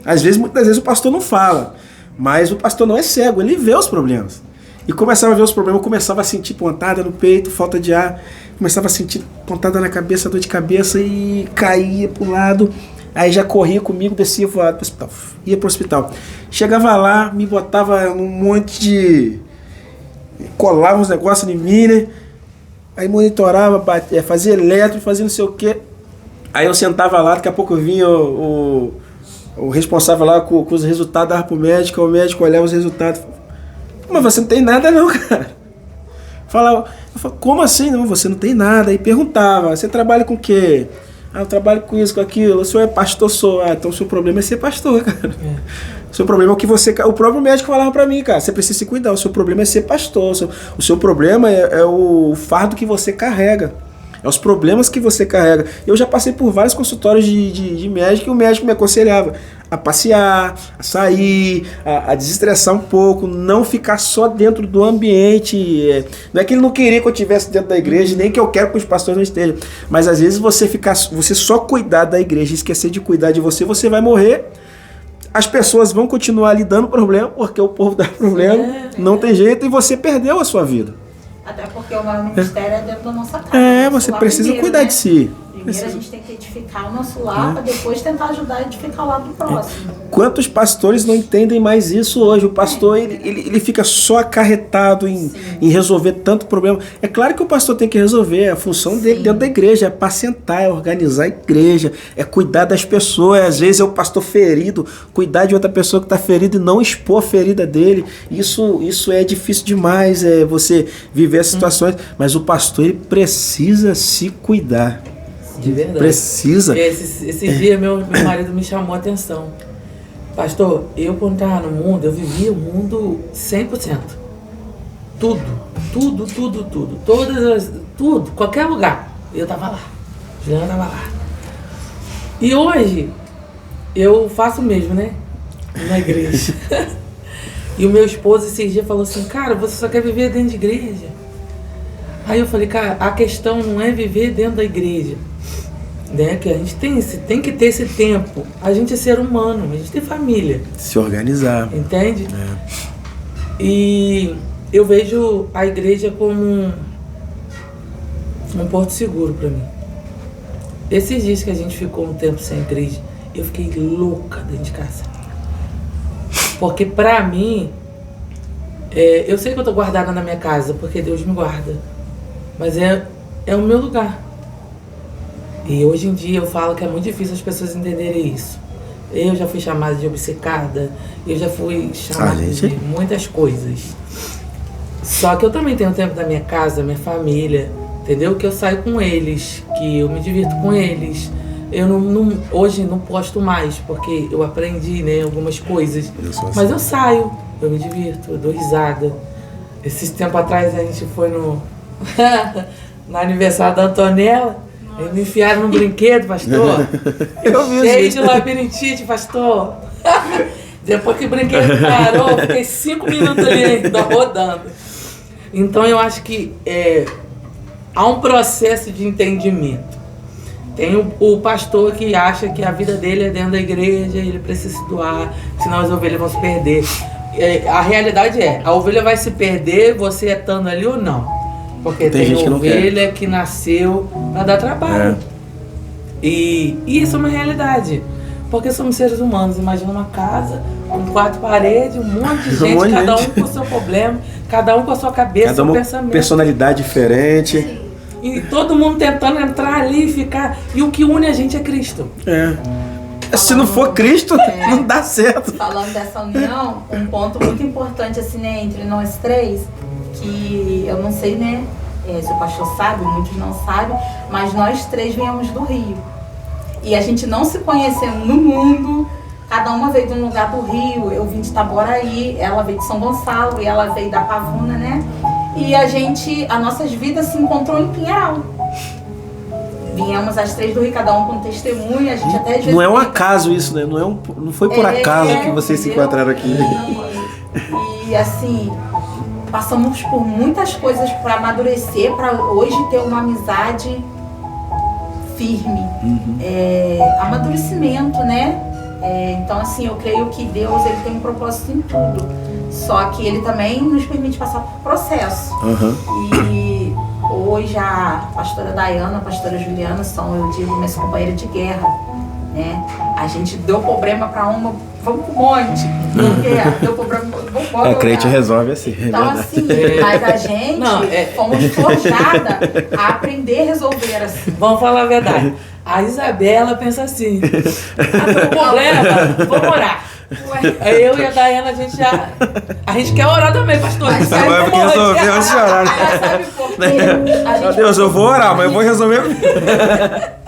Às vezes, muitas vezes o pastor não fala, mas o pastor não é cego, ele vê os problemas. E começava a ver os problemas, eu começava a sentir pontada no peito, falta de ar, começava a sentir pontada na cabeça, dor de cabeça e caía pro lado. Aí já corria comigo, descia voado pro hospital, ia pro hospital. Chegava lá, me botava num monte de... colava uns negócios em mim, né? Aí monitorava, fazia eletro, fazia não sei o quê. Aí eu sentava lá, daqui a pouco vinha o responsável lá com os resultados, dava pro médico, o médico olhava os resultados. Mas você não tem nada não, cara. Eu falava, como assim? Não, você não tem nada. Aí perguntava, você trabalha com o quê? Ah, eu trabalho com isso, com aquilo. O senhor é pastor? Sou. Ah, então o seu problema é ser pastor, cara. O seu problema é o que você... O próprio médico falava pra mim, cara, você precisa se cuidar. O seu problema é ser pastor. O seu problema é o fardo que você carrega. É os problemas que você carrega. Eu já passei por vários consultórios de médico e o médico me aconselhava a passear, a sair, a desestressar um pouco, não ficar só dentro do ambiente. Não é que ele não queria que eu estivesse dentro da igreja, nem que eu quero que os pastores não estejam. Mas às vezes você só cuidar da igreja e esquecer de cuidar de você, você vai morrer. As pessoas vão continuar lhe dando problema, porque o povo dá problema, não tem jeito, e você perdeu a sua vida. Até porque o maior ministério é dentro da nossa casa. Você precisa cuidar de si. Primeiro a gente tem que edificar o nosso lar, para depois tentar ajudar a edificar o lar do próximo. Quantos pastores não entendem mais isso hoje? O pastor ele fica só acarretado em resolver tanto problema. É claro que o pastor tem que resolver, a função dele dentro da igreja é apacentar, é organizar a igreja, é cuidar das pessoas. Às vezes é o pastor ferido, cuidar de outra pessoa que está ferida e não expor a ferida dele. Isso é difícil demais, você viver as situações. Mas o pastor ele precisa se cuidar. De verdade. Precisa. Esse dia meu marido me chamou a atenção. Pastor, eu quando estava no mundo, eu vivia o mundo 100%. Tudo. Tudo, qualquer lugar. Eu estava lá. Juliana estava lá. E hoje, eu faço o mesmo, né? Na igreja. E o meu esposo esses dias falou assim, cara, você só quer viver dentro de igreja? Aí eu falei, cara, a questão não é viver dentro da igreja, né? Que a gente tem que ter esse tempo. A gente é ser humano, a gente tem família. Se organizar. Entende? E eu vejo a igreja como um porto seguro para mim. Esses dias que a gente ficou um tempo sem igreja, eu fiquei louca dentro de casa. Porque para mim, eu sei que eu tô guardada na minha casa, porque Deus me guarda. Mas é o meu lugar. E hoje em dia eu falo que é muito difícil as pessoas entenderem isso. Eu já fui chamada de obcecada, eu já fui chamada de muitas coisas. Só que eu também tenho tempo da minha casa, da minha família, entendeu? Que eu saio com eles, que eu me divirto com eles. Eu hoje não posto mais, porque eu aprendi, né, algumas coisas. Mas eu saio, eu me divirto, eu dou risada. Esses tempos atrás a gente foi no aniversário da Antonella. Eles me enfiaram no brinquedo, pastor. Cheio de labirintite, pastor. Depois que o brinquedo parou, eu fiquei 5 minutos ali ainda rodando. Então eu acho que há um processo de entendimento. Tem o pastor que acha que a vida dele é dentro da igreja, ele precisa se doar, senão as ovelhas vão se perder. A realidade a ovelha vai se perder, você estando ali ou não. Porque tem ovelha que nasceu para dar trabalho. E isso é uma realidade. Porque somos seres humanos. Imagina uma casa com 4 paredes, um monte de gente, cada um com o seu problema, cada um com a sua cabeça, seu pensamento. Personalidade diferente. E todo mundo tentando entrar ali e ficar. E o que une a gente é Cristo. Se não for Cristo, não dá certo. Falando dessa união, um ponto muito importante assim, né, entre nós três, que eu não sei, né, se o pastor sabe, muitos não sabem, mas nós três viemos do Rio. E a gente não se conhecendo no mundo, cada uma veio de um lugar do Rio, eu vim de Itaboraí, ela veio de São Gonçalo e ela veio da Pavuna, né? E as nossas vidas se encontrou em Pinhal. Viemos as 3 do Rio, cada um com testemunho, a gente até... Não é um acaso isso, né? Não foi por acaso que vocês se encontraram aqui. E assim, passamos por muitas coisas para amadurecer, para hoje ter uma amizade firme. Amadurecimento, né? Então assim, eu creio que Deus ele tem um propósito em tudo. Só que ele também nos permite passar por processo. E hoje a pastora Dayana, a pastora Juliana são, eu digo, minhas companheiras de guerra, né? A gente deu problema para uma, vamos pro monte. Deu problema, vamos embora. A crente resolve assim. Então assim, mas a gente fomos forjadas a aprender a resolver assim. Vamos falar a verdade. A Isabela pensa assim, tem um problema, vamos orar. Aí eu e a Dayana, a gente quer orar também, pastor. Mas vai resolver antes de orar. Sabe por quê? Meu Deus, eu vou orar, mas eu vou resolver.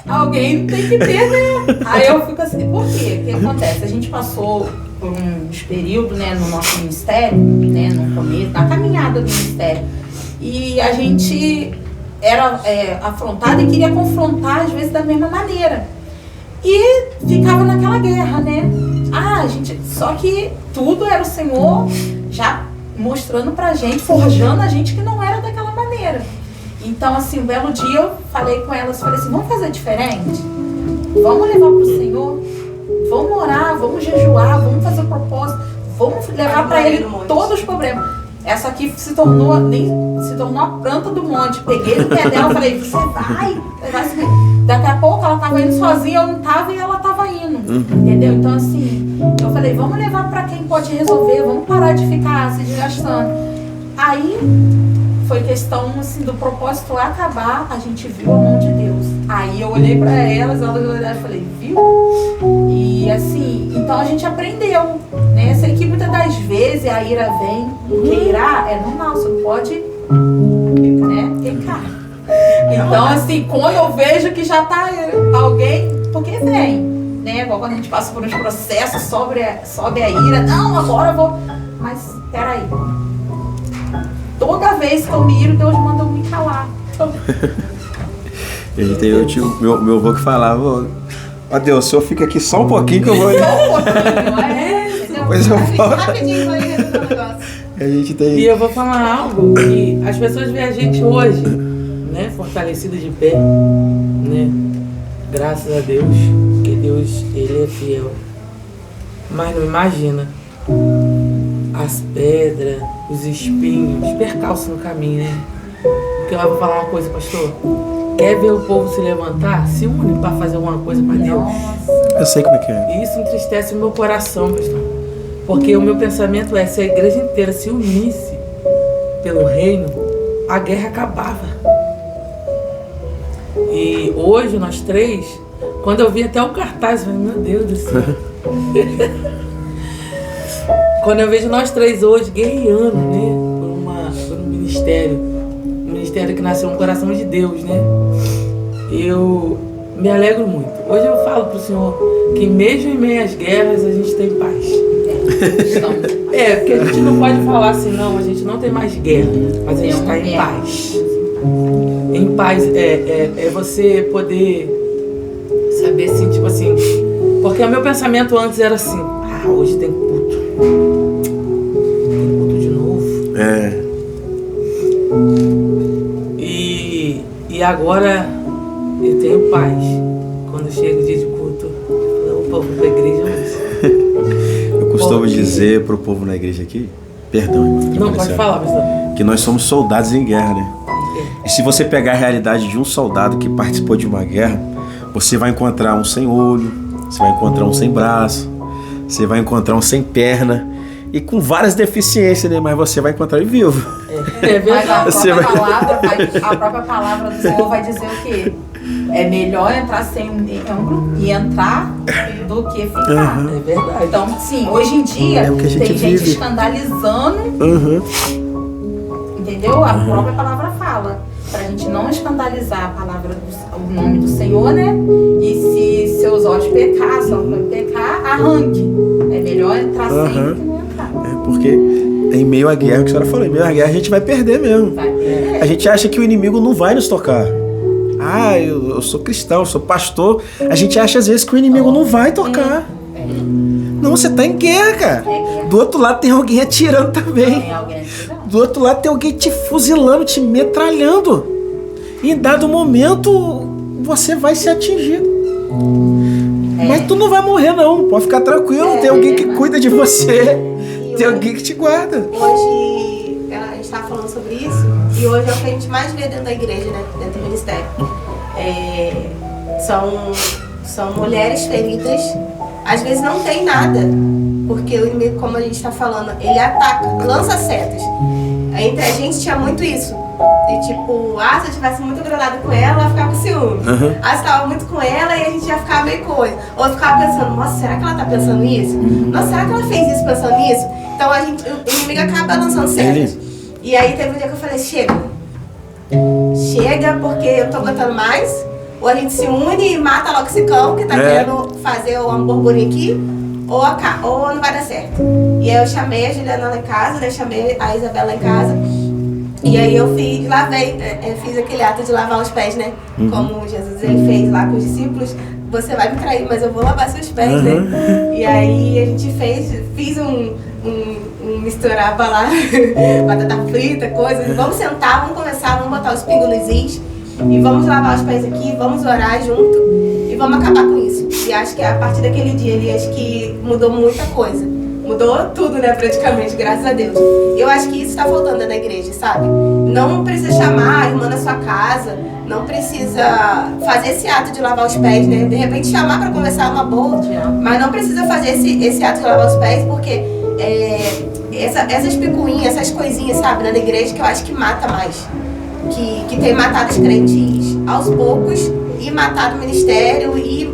Alguém tem que ter, né? Aí eu fico assim, por quê? O que acontece? A gente passou por uns períodos, né, no nosso ministério, né, no começo, na caminhada do ministério. E a gente era afrontado e queria confrontar, às vezes, da mesma maneira. E ficava naquela guerra, né? Só que tudo era o Senhor já mostrando pra gente, forjando a gente que não era daquela maneira. Então, assim, um belo dia eu falei com elas, falei assim, vamos fazer diferente? Vamos levar pro Senhor? Vamos orar, vamos jejuar, vamos fazer o propósito, vamos levar pra Ele todos os problemas. Essa aqui se tornou a planta do monte. Peguei no pé dela e falei, você vai subir. Daqui a pouco ela tava indo sozinha, eu não tava e ela tava indo. Entendeu? Então assim, eu falei, vamos levar pra quem pode resolver, vamos parar de ficar se desgastando. Aí foi questão assim, do propósito acabar, a gente viu a mão de Deus. Aí eu olhei pra elas olharam e falei, viu? E assim, então a gente aprendeu, né? Sei que muitas das vezes a ira vem, porque irá é normal, você não pode, né, ficar. Então assim, quando eu vejo que já tá alguém, porque vem, né? Igual quando a gente passa por uns processos, sobe a ira, não, agora eu vou, mas peraí. Toda vez que eu me iro, Deus manda eu me calar. E tem meu avô que falava, ó Deus, o senhor fica aqui só um pouquinho que eu vou... Só um pouquinho, Depois eu volto. Rapidinho vai resolver o negócio. A gente tem... E eu vou falar algo que as pessoas veem a gente hoje, né, fortalecido de pé, né, graças a Deus, porque Deus, Ele é fiel. Mas não imagina as pedras, os espinhos, os percalços no caminho, né? Porque eu vou falar uma coisa, pastor. Quer ver o povo se levantar? Se une para fazer alguma coisa para Deus. Eu sei como é que é. E isso entristece o meu coração, pastor. Porque o meu pensamento é, se a igreja inteira se unisse pelo reino, a guerra acabava. E hoje, nós 3, quando eu vi até o cartaz, eu falei, meu Deus do céu. Quando eu vejo nós 3 hoje guerreando, né, por um ministério que nasceu no coração de Deus, né, eu me alegro muito. Hoje eu falo pro Senhor que mesmo em meio às guerras a gente tem paz. Porque a gente não pode falar assim, não, a gente não tem mais guerra, mas a gente está em paz. Em paz é você poder saber assim, tipo assim, porque o meu pensamento antes era assim, hoje tem culto. Tem culto de novo. E agora eu tenho paz. Quando chega o dia de culto, eu vou pra igreja hoje. Eu costumo dizer pro povo na igreja aqui, perdão. Não, pode falar, pastor. Que nós somos soldados em guerra, né? E se você pegar a realidade de um soldado que participou de uma guerra, você vai encontrar um sem olho, você vai encontrar um sem braço, você vai encontrar um sem perna e com várias deficiências, né? Mas você vai encontrar ele vivo. Mas a própria palavra do Senhor vai dizer o quê? É melhor entrar sem ombro e entrar do que ficar. É verdade. Então, sim, hoje em dia tem gente escandalizando. Entendeu? A própria palavra fala. Pra gente não escandalizar a palavra, o nome do Senhor, né? E se seus olhos pecar, arranque. É melhor entrar sem do que não entrar. Porque em meio à guerra, o que a senhora falou, em meio à guerra a gente vai perder mesmo. A gente acha que o inimigo não vai nos tocar. Eu sou cristão, eu sou pastor. A gente acha às vezes que o inimigo não vai tocar. Não, você tá em guerra, cara. Do outro lado tem alguém atirando também. Do outro lado tem alguém te fuzilando, te metralhando. E em dado momento você vai ser atingido. Mas tu não vai morrer não, pode ficar tranquilo. Tem alguém que cuida de você. Tem alguém que te guarda. Hoje, a gente estava falando sobre isso, e hoje é o que a gente mais vê dentro da igreja, né? Dentro do ministério. São mulheres feridas, às vezes não tem nada, porque o inimigo, como a gente está falando, ele ataca, lança setas. Entre a gente tinha muito isso. E tipo, se eu tivesse muito grudado com ela, ela ficava com ciúme. Se estava muito com ela, e a gente já ficava meio coisa. Ou ficava pensando, nossa, será que ela tá pensando nisso? Nossa, será que ela fez isso pensando nisso? Então o inimigo acaba lançando setas. E aí teve um dia que eu falei, chega, porque eu tô aguentando mais. Ou a gente se une e mata logo esse cão que tá querendo fazer o burburinho aqui, ou não vai dar certo. E aí eu chamei a Juliana lá em casa, né? Chamei a Isabela lá em casa. E aí eu fiz aquele ato de lavar os pés, né? Como Jesus ele fez lá com os discípulos. Você vai me trair, mas eu vou lavar seus pés, né? E aí a gente fiz um misturava lá, batata frita, coisas. Vamos sentar, vamos conversar, vamos botar os pingos nos is. E vamos lavar os pés aqui, vamos orar junto e vamos acabar com isso. E acho que a partir daquele dia, acho que mudou muita coisa. Mudou tudo, né, praticamente, graças a Deus. Eu acho que isso está faltando na igreja, sabe? Não precisa chamar a irmã na sua casa, não precisa fazer esse ato de lavar os pés, né? De repente chamar para conversar uma boa, mas não precisa fazer esse ato de lavar os pés, porque essas picuinhas, essas coisinhas, sabe, na igreja, que eu acho que mata mais. Que tem matado os crentes aos poucos e matado o ministério e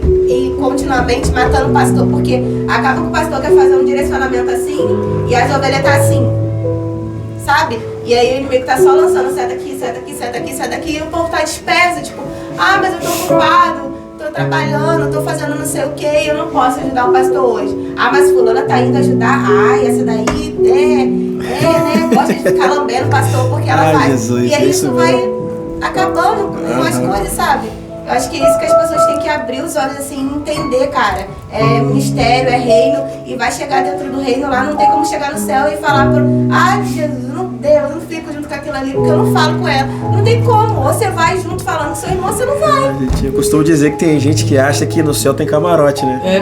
continuamente matando o pastor, porque acaba que o pastor quer fazer um direcionamento assim e as ovelhas tá assim, sabe? E aí o inimigo tá só lançando seta aqui, seta aqui, seta aqui, seta aqui, e o povo tá disperso, tipo, mas eu tô ocupado, tô trabalhando, tô fazendo não sei o que, eu não posso ajudar o pastor hoje. Mas fulana tá indo ajudar, essa daí, né, gosta de ficar lambendo o pastor porque ela faz. Jesus, e aí isso vai acabando com as coisas, sabe? Eu acho que é isso que as pessoas têm que abrir os olhos assim e entender, cara. É ministério, é reino, e vai chegar dentro do reino lá, não tem como chegar no céu e falar Jesus, eu não fico junto com aquilo ali, porque eu não falo com ela. Não tem como. Ou você vai junto falando com seu irmão, você não vai. Eu costumo dizer que tem gente que acha que no céu tem camarote, né?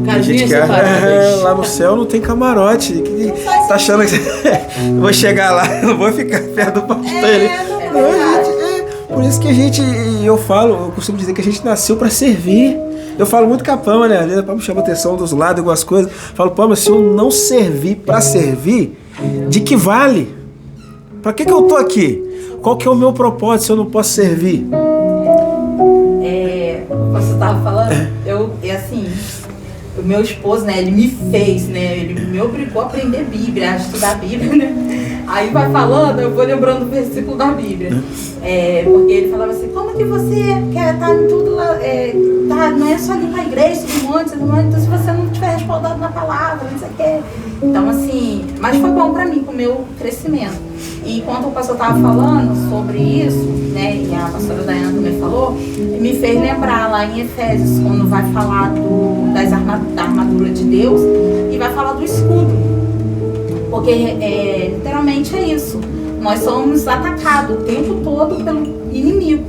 Tem gente que acha lá no céu não tem camarote. Tá achando que eu vou chegar lá, eu não vou ficar perto do pastor. Por isso que eu costumo dizer que a gente nasceu pra servir. Eu falo muito com a Pama, né? Às vezes a Pama chama atenção dos lados, algumas coisas. Falo, Pama, se eu não servir pra servir, de que vale? Pra que eu tô aqui? Qual que é o meu propósito se eu não posso servir? você estava falando, assim, o meu esposo, né, ele me fez, né, ele me obrigou a aprender Bíblia, a estudar a Bíblia, né. Aí vai falando, eu vou lembrando o versículo da Bíblia. Porque ele falava assim, como que você quer estar em tudo lá, não é só ir para a igreja, tudo monte, então se você não estiver respaldado na palavra, não sei o quê. Então, assim, mas foi bom para mim, para o meu crescimento. E enquanto o pastor estava falando sobre isso, né, e a pastora Dayana também falou, me fez lembrar lá em Efésios, quando vai falar da armadura de Deus e vai falar do escudo. Porque literalmente é isso. Nós somos atacados o tempo todo pelo inimigo.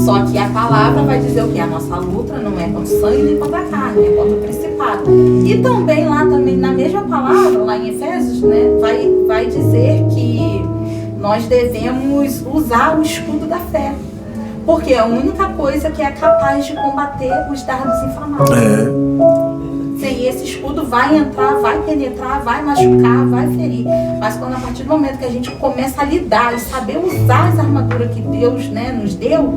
Só que a palavra vai dizer o quê? A nossa luta não é contra o sangue nem contra a carne, é contra o principado. E também lá também, na mesma palavra, lá em Efésios, né, vai dizer que nós devemos usar o escudo da fé. Porque é a única coisa que é capaz de combater os dardos inflamados. Sim, esse escudo vai entrar, vai penetrar, vai machucar, vai ferir. Mas quando a partir do momento que a gente começa a lidar e saber usar as armaduras que Deus, né, nos deu,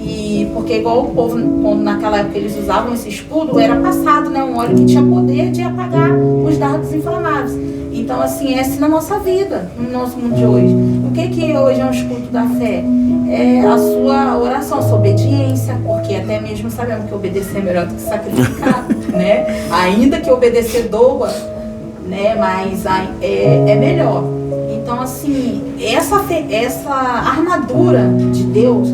e porque igual o povo, quando naquela época eles usavam esse escudo, era passado, né, um óleo que tinha poder de apagar os dardos inflamados. Então, assim, é assim na nossa vida, no nosso mundo de hoje. O que hoje é um escudo da fé? É a sua oração, a sua obediência, porque até mesmo sabemos que obedecer é melhor do que sacrificar, né? Ainda que obedecer doa, né? Mas é melhor. Então, assim, essa armadura de Deus,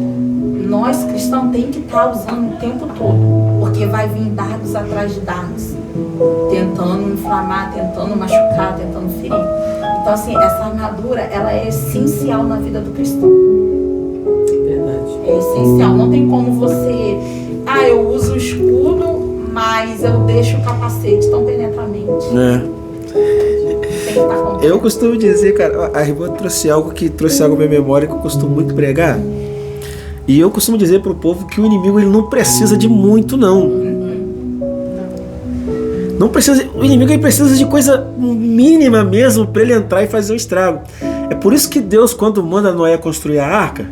nós cristãos tem que estar usando o tempo todo, porque vai vir dardos atrás de dardos, tentando inflamar, tentando machucar, tentando ferir. Então, assim, essa armadura, ela é essencial na vida do cristão. Verdade. É essencial. Não tem como você... eu uso o escudo, mas eu deixo o capacete tão penetramente. Tem que estar completo. Eu costumo dizer, cara, a irmã trouxe algo à minha memória que eu costumo muito pregar. E eu costumo dizer pro povo que o inimigo ele não precisa de muito, não. Não precisa, o inimigo ele precisa de coisa mínima mesmo para ele entrar e fazer um estrago. É por isso que Deus, quando manda Noé construir a arca,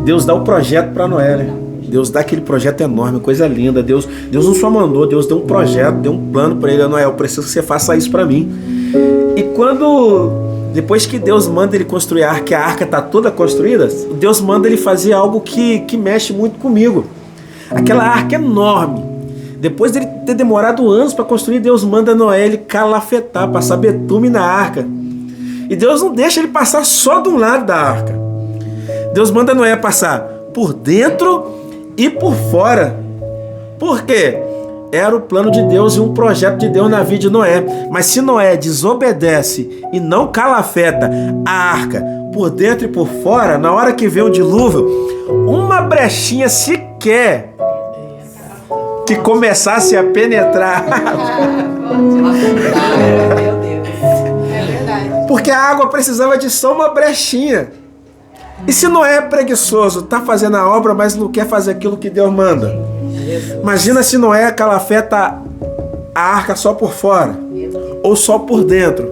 Deus dá o projeto para Noé, né? Deus dá aquele projeto enorme, coisa linda. Deus não só mandou, Deus deu um projeto, deu um plano para ele. Noé, eu preciso que você faça isso para mim. E depois que Deus manda ele construir a arca está toda construída, Deus manda ele fazer algo que mexe muito comigo. Aquela arca enorme. Depois dele ter demorado anos para construir, Deus manda Noé ele calafetar, passar betume na arca. E Deus não deixa ele passar só de um lado da arca. Deus manda Noé passar por dentro e por fora. Por quê? Era o plano de Deus e um projeto de Deus na vida de Noé. Mas se Noé desobedece e não calafeta a arca por dentro e por fora, na hora que vem o dilúvio, uma brechinha sequer que começasse a penetrar. Meu Deus. É verdade. Porque a água precisava de só uma brechinha. E se Noé é preguiçoso, tá fazendo a obra, mas não quer fazer aquilo que Deus manda? Imagina se Noé calafeta a arca só por fora ou só por dentro.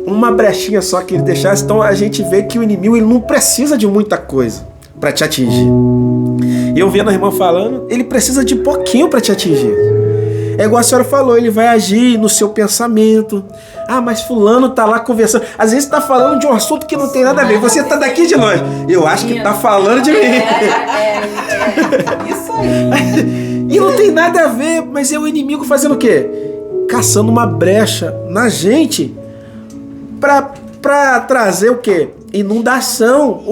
Uma brechinha só que ele deixasse. Então a gente vê que o inimigo ele não precisa de muita coisa para te atingir. E eu vendo a irmã falando, ele precisa de pouquinho para te atingir. É igual a senhora falou, ele vai agir no seu pensamento. Mas fulano tá lá conversando. Às vezes tá falando de um assunto que não tem nada a ver. Você tá daqui de longe. Eu acho que tá falando de mim. Isso aí. E não tem nada a ver, mas é o inimigo fazendo o quê? Caçando uma brecha na gente pra trazer o quê? Inundação.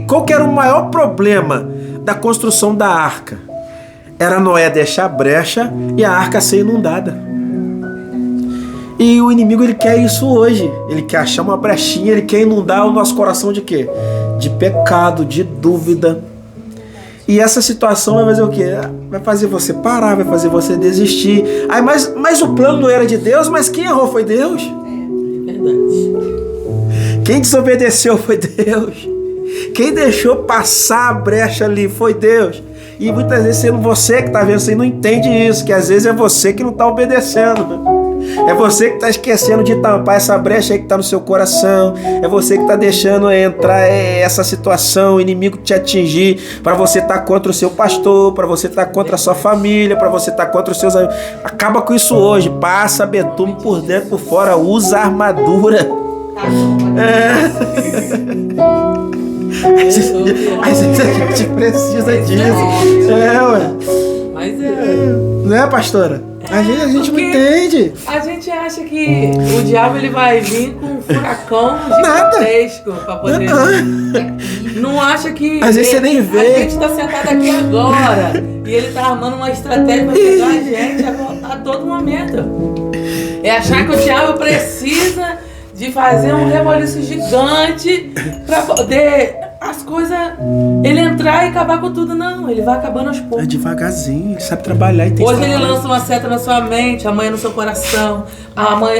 Qual que era o maior problema da construção da arca? Era Noé deixar a brecha e a arca ser inundada. E o inimigo ele quer isso hoje. Ele quer achar uma brechinha, ele quer inundar o nosso coração de quê? De pecado, de dúvida. E essa situação vai fazer o quê? Vai fazer você parar, vai fazer você desistir. Mas o plano não era de Deus, mas quem errou foi Deus. É verdade. Quem desobedeceu foi Deus. Quem deixou passar a brecha ali foi Deus. E muitas vezes sendo você que está vendo, você não entende isso, que às vezes é você que não está obedecendo. É você que está esquecendo de tampar essa brecha aí que está no seu coração. É você que está deixando entrar essa situação, o inimigo te atingir, para você estar contra o seu pastor, para você estar contra a sua família, para você estar contra os seus amigos. Acaba com isso hoje. Passa betume por dentro e por fora. Usa a armadura. Às vezes a gente precisa disso. Ué. Mas Não é, pastora? A gente não entende. A gente acha que o diabo ele vai vir com um furacão gigantesco pra poder. Não acha que. Às vezes você nem vê. A gente tá sentado aqui agora e ele tá armando uma estratégia pra pegar a gente a todo momento. É achar que o diabo precisa de fazer um reboliço gigante pra poder as coisas, ele entrar e acabar com tudo. Não, ele vai acabando aos poucos. É devagarzinho, ele sabe trabalhar e tem. Hoje ele lança uma seta na sua mente, amanhã no seu coração,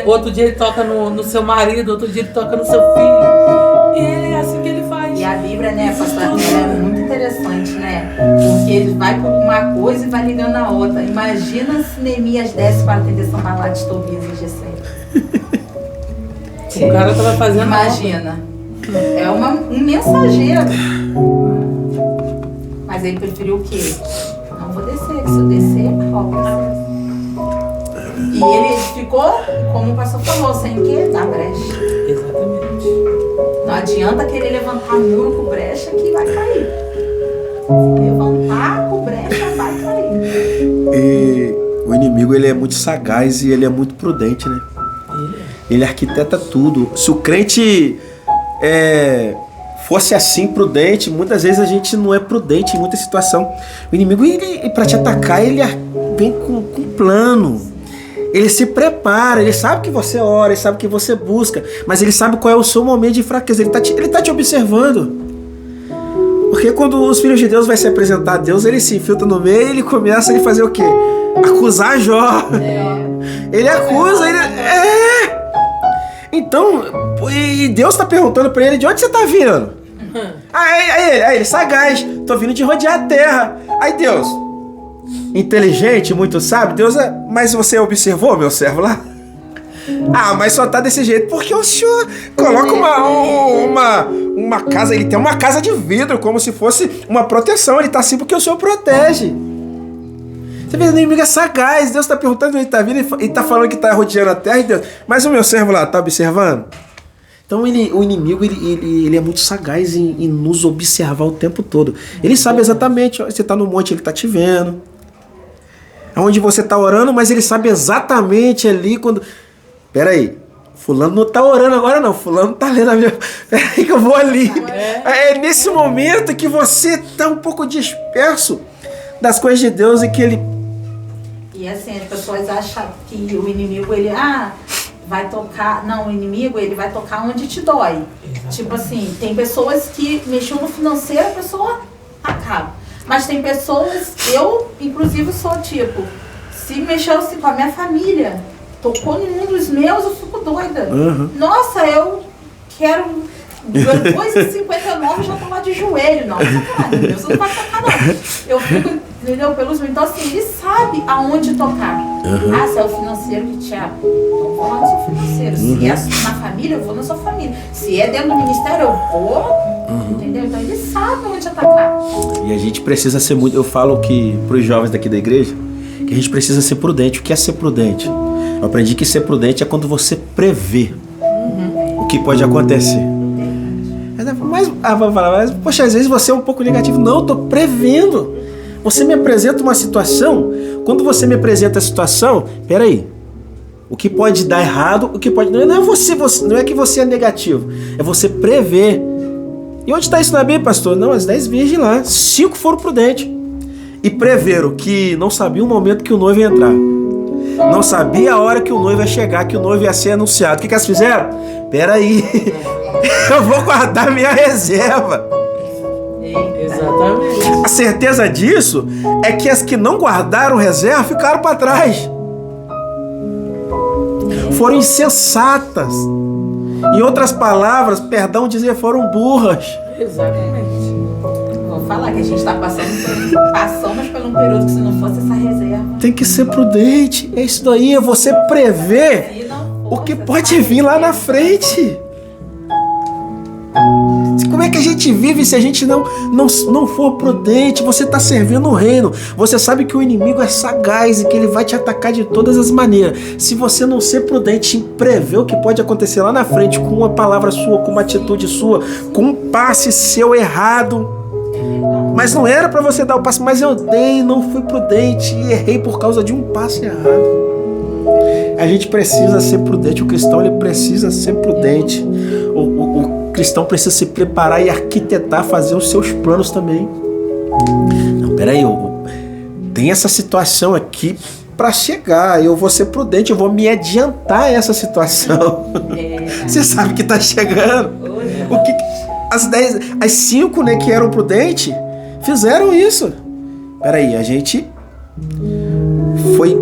outro dia ele toca no seu marido, outro dia ele toca no seu filho. E é assim que ele faz. E a Bíblia, né, pastor, é muito interessante, né? Porque ele vai por uma coisa e vai ligando a outra. Imagina se Neemias desce para atender Sanbalate, Tobias e Gesem. O cara tava fazendo. Imagina. É um mensageiro. Mas ele preferiu o quê? Não vou descer, que se eu descer, rouba. E ele ficou, como o pastor falou, sem o quê? Na brecha. Exatamente. Não adianta querer levantar muro com brecha que vai cair. Levantar com brecha vai cair. E o inimigo, ele é muito sagaz e ele é muito prudente, né? Ele arquiteta tudo. Se o crente fosse assim, prudente, muitas vezes a gente não é prudente em muita situação. O inimigo, para te atacar, ele vem com plano. Ele se prepara, ele sabe que você ora, ele sabe que você busca, mas ele sabe qual é o seu momento de fraqueza. Ele tá te observando. Porque quando os filhos de Deus vai se apresentar a Deus, ele se infiltra no meio e ele começa a fazer o quê? Acusar Jó. Ele acusa, Então, e Deus tá perguntando pra ele, de onde você tá vindo? Aí ele, sagaz, tô vindo de rodear a terra. Aí Deus, inteligente, muito sábio, Deus, mas você observou meu servo lá? Mas só tá desse jeito porque o senhor coloca uma casa, ele tem uma casa de vidro, como se fosse uma proteção, ele tá assim porque o senhor protege. Você vê, o inimigo é sagaz, Deus tá perguntando onde ele tá vindo e tá falando que tá rodeando a terra, e Deus, mas o meu servo lá tá observando? Então o inimigo ele é muito sagaz em nos observar o tempo todo. Ele sabe exatamente, você tá no monte, ele tá te vendo. Aonde você tá orando, mas ele sabe exatamente ali quando... Peraí, fulano não tá orando agora não, fulano tá lendo a Bíblia. Peraí que eu vou ali. É nesse momento que você tá um pouco disperso das coisas de Deus e que ele... E assim, as pessoas acham que o inimigo, ele, vai tocar... Não, o inimigo, ele vai tocar onde te dói. Exatamente. Tipo assim, tem pessoas que mexeu no financeiro, a pessoa acaba. Mas tem pessoas, eu, inclusive, sou tipo, se mexeu assim com a minha família, tocou num dos meus, eu fico doida. Uhum. Nossa, eu quero... Depois de 59 já tô lá de joelho. Não, sacanagem, Deus não vai tocar não. Eu fico, entendeu? Então assim, ele sabe aonde tocar. Uhum. Se é o financeiro que te abre, então vou lá no seu financeiro. Uhum. Se é na família, eu vou na sua família. Se é dentro do ministério, eu vou. Uhum. Entendeu? Então ele sabe onde atacar. E a gente precisa ser muito... Eu falo que pros jovens daqui da igreja, que a gente precisa ser prudente. O que é ser prudente? Eu aprendi que ser prudente é quando você prevê o que pode acontecer. Mas, poxa, às vezes você é um pouco negativo. Não, eu tô prevendo. Você me apresenta uma situação. Quando você me apresenta a situação, peraí, o que pode dar errado, o que pode... Não é você, não é que você é negativo, é você prever. E onde está isso na Bíblia, pastor? Não, as 10 virgens lá, 5 foram prudentes e preveram que não sabia o momento que o noivo ia entrar, não sabia a hora que o noivo ia chegar, que o noivo ia ser anunciado. O que elas fizeram? Peraí, eu vou guardar minha reserva. Exatamente. A certeza disso é que as que não guardaram reserva ficaram para trás. Foram insensatas. Em outras palavras, perdão dizer, foram burras. Exatamente. falar que a gente tá passamos por um período que se não fosse essa reserva... Tem que ser prudente. É isso daí, é você prever o que pode vir lá na frente. Como é que a gente vive se a gente não for prudente? Você está servindo o reino. Você sabe que o inimigo é sagaz e que ele vai te atacar de todas as maneiras. Se você não ser prudente em prever o que pode acontecer lá na frente com uma palavra sua, com uma atitude sua, com um passe seu errado. Mas não era para você dar o passe, mas eu dei, não fui prudente e errei por causa de um passe errado. A gente precisa ser prudente. O cristão, ele precisa ser prudente. O cristão precisa se preparar e arquitetar, fazer os seus planos também. Não, peraí, tem essa situação aqui para chegar, eu vou ser prudente, eu vou me adiantar a essa situação. Você sabe que tá chegando. O que as 5, né, que eram prudentes fizeram isso. Peraí, a gente foi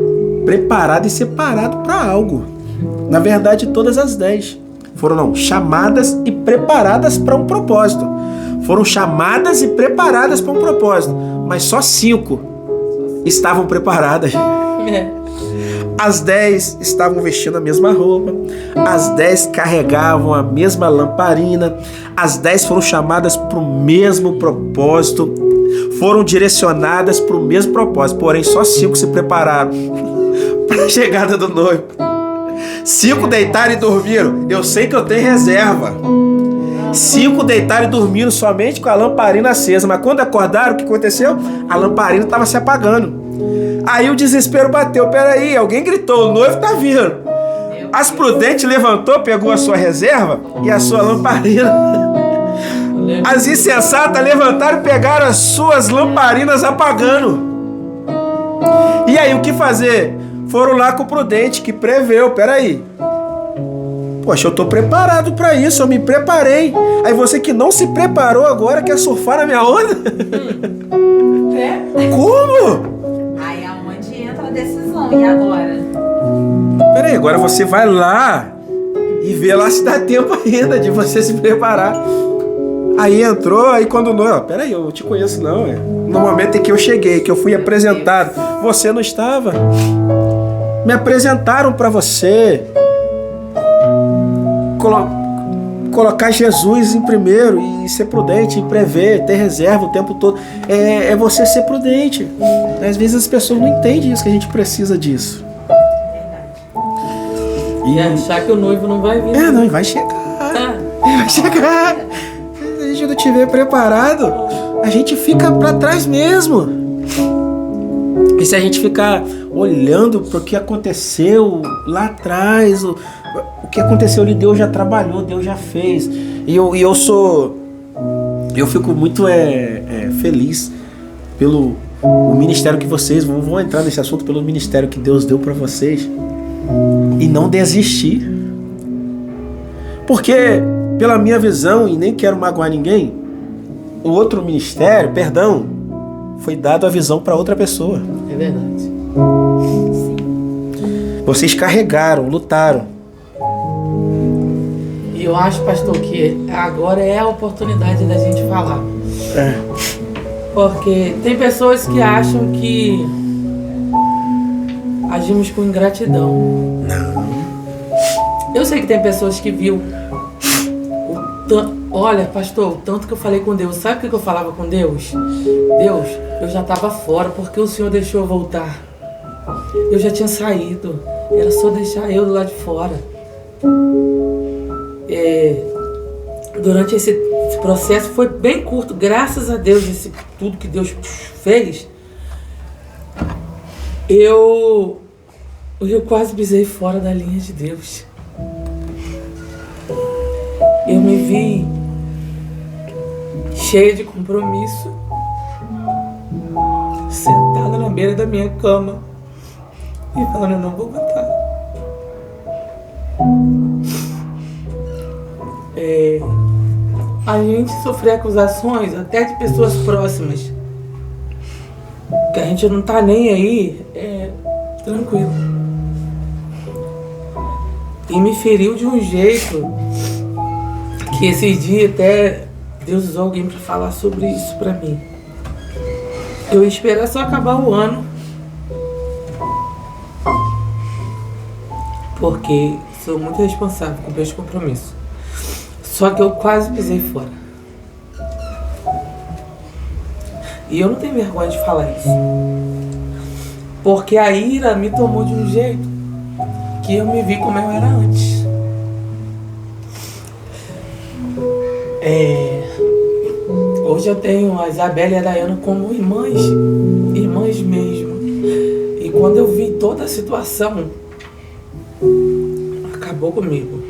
preparado e separado para algo. Na verdade, todas as 10 foram chamadas e preparadas para um propósito. Foram chamadas e preparadas para um propósito. Mas só 5 estavam preparadas. As 10 estavam vestindo a mesma roupa. As 10 carregavam a mesma lamparina. As 10 foram chamadas para o mesmo propósito. Foram direcionadas para o mesmo propósito. Porém, só 5 se prepararam para a chegada do noivo. 5 deitaram e dormiram. Eu sei que eu tenho reserva. 5 deitaram e dormiram somente com a lamparina acesa. Mas quando acordaram, o que aconteceu? A lamparina estava se apagando. Aí o desespero bateu. Peraí, alguém gritou, o noivo tá vindo. As prudentes levantou, pegou a sua reserva e a sua lamparina. As insensatas levantaram e pegaram as suas lamparinas apagando. E aí, o que fazer? Foram lá com o prudente que preveu. Peraí. Poxa, eu tô preparado pra isso, eu me preparei. Aí você que não se preparou agora quer surfar na minha onda? Como? Aí é onde entra a decisão. E agora? Peraí, agora você vai lá e vê lá se dá tempo ainda de você se preparar. Aí entrou, aí quando não... Peraí, eu te conheço não, no momento em que eu cheguei, que eu fui apresentado, você não estava. Me apresentaram para você. Colocar Jesus em primeiro e ser prudente, e prever, ter reserva o tempo todo. É você ser prudente. Às vezes as pessoas não entendem isso, que a gente precisa disso. E achar que o noivo não vai vir. Não, vai chegar. Vai chegar. Se a gente não estiver preparado, a gente fica para trás mesmo. E se a gente ficar olhando para o que aconteceu lá atrás, o que aconteceu ali, Deus já trabalhou, Deus já fez. E eu fico muito feliz pelo o ministério que vocês vão entrar nesse assunto, pelo ministério que Deus deu para vocês, e não desistir. Porque, pela minha visão, e nem quero magoar ninguém, o outro ministério, foi dado a visão para outra pessoa. É verdade. Sim. Vocês carregaram, lutaram. E eu acho, pastor, que agora é a oportunidade da gente falar. Porque tem pessoas que acham que agimos com ingratidão. Não. Eu sei que tem pessoas que viu olha, pastor, o tanto que eu falei com Deus. Sabe o que eu falava com Deus? Deus, eu já estava fora, porque o Senhor deixou eu voltar. Eu já tinha saído. Era só deixar eu do lado de fora. Durante esse processo foi bem curto. Graças a Deus, tudo que Deus fez, eu quase pisei fora da linha de Deus. Eu me vi cheia de compromisso, sentada na beira da minha cama e falando, eu não vou aguentar. A gente sofreu acusações até de pessoas próximas, que a gente não tá nem aí, tranquilo. E me feriu de um jeito que esse dia até Deus usou alguém para falar sobre isso para mim. Eu ia esperar só acabar o ano, porque sou muito responsável com meus compromissos. Só que eu quase pisei fora. E eu não tenho vergonha de falar isso. Porque a ira me tomou de um jeito que eu me vi como eu era antes. Hoje eu tenho a Isabela e a Dayana como irmãs mesmo. E quando eu vi toda a situação, acabou comigo.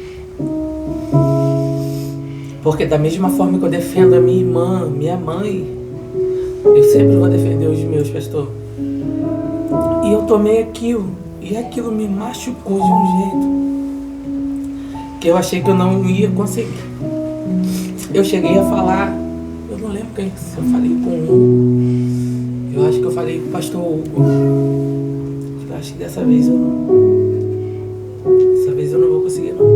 Porque da mesma forma que eu defendo a minha irmã, minha mãe, eu sempre vou defender os meus, pastor. E eu tomei aquilo, e aquilo me machucou de um jeito que eu achei que eu não ia conseguir. Eu cheguei a falar, eu não lembro quem, se eu falei com o Hugo, eu acho que eu falei com o pastor Hugo. Eu acho que dessa vez eu não vou conseguir não.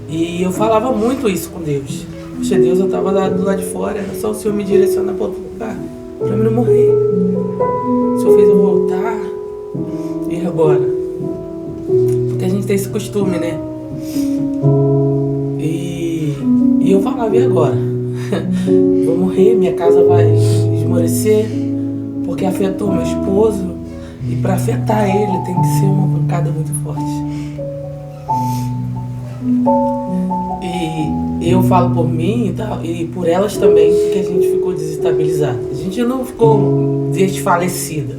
E eu falava muito isso com Deus. Poxa, Deus, eu estava do lado de fora, era só o Senhor me direcionar para outro lugar, para mim não morrer. O Senhor fez eu voltar, e agora? Porque a gente tem esse costume, né? E eu falava, e agora? Vou morrer, minha casa vai esmorecer, porque afetou meu esposo, e para afetar ele tem que ser uma pancada muito forte. E eu falo por mim e tal, e por elas também, que a gente ficou desestabilizada. A gente não ficou desfalecida,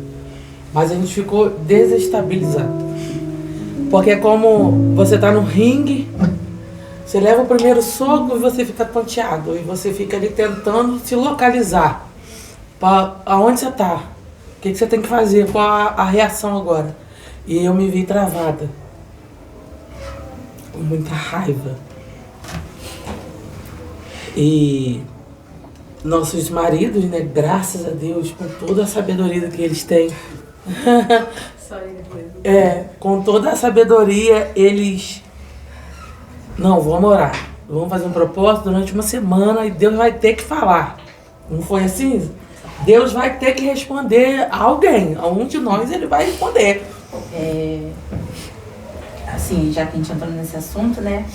mas a gente ficou desestabilizada. Porque é como você tá no ringue, você leva o primeiro soco e você fica tonteado, e você fica ali tentando se localizar para aonde você tá, o que você tem que fazer, qual a reação agora. E eu me vi travada, com muita raiva. E nossos maridos, né, graças a Deus, com toda a sabedoria que eles têm, com toda a sabedoria, eles, não, vamos orar, vamos fazer um propósito durante uma semana e Deus vai ter que falar. Não foi assim? Deus vai ter que responder a alguém, a um de nós ele vai responder. Assim, já que a gente entrou nesse assunto, né?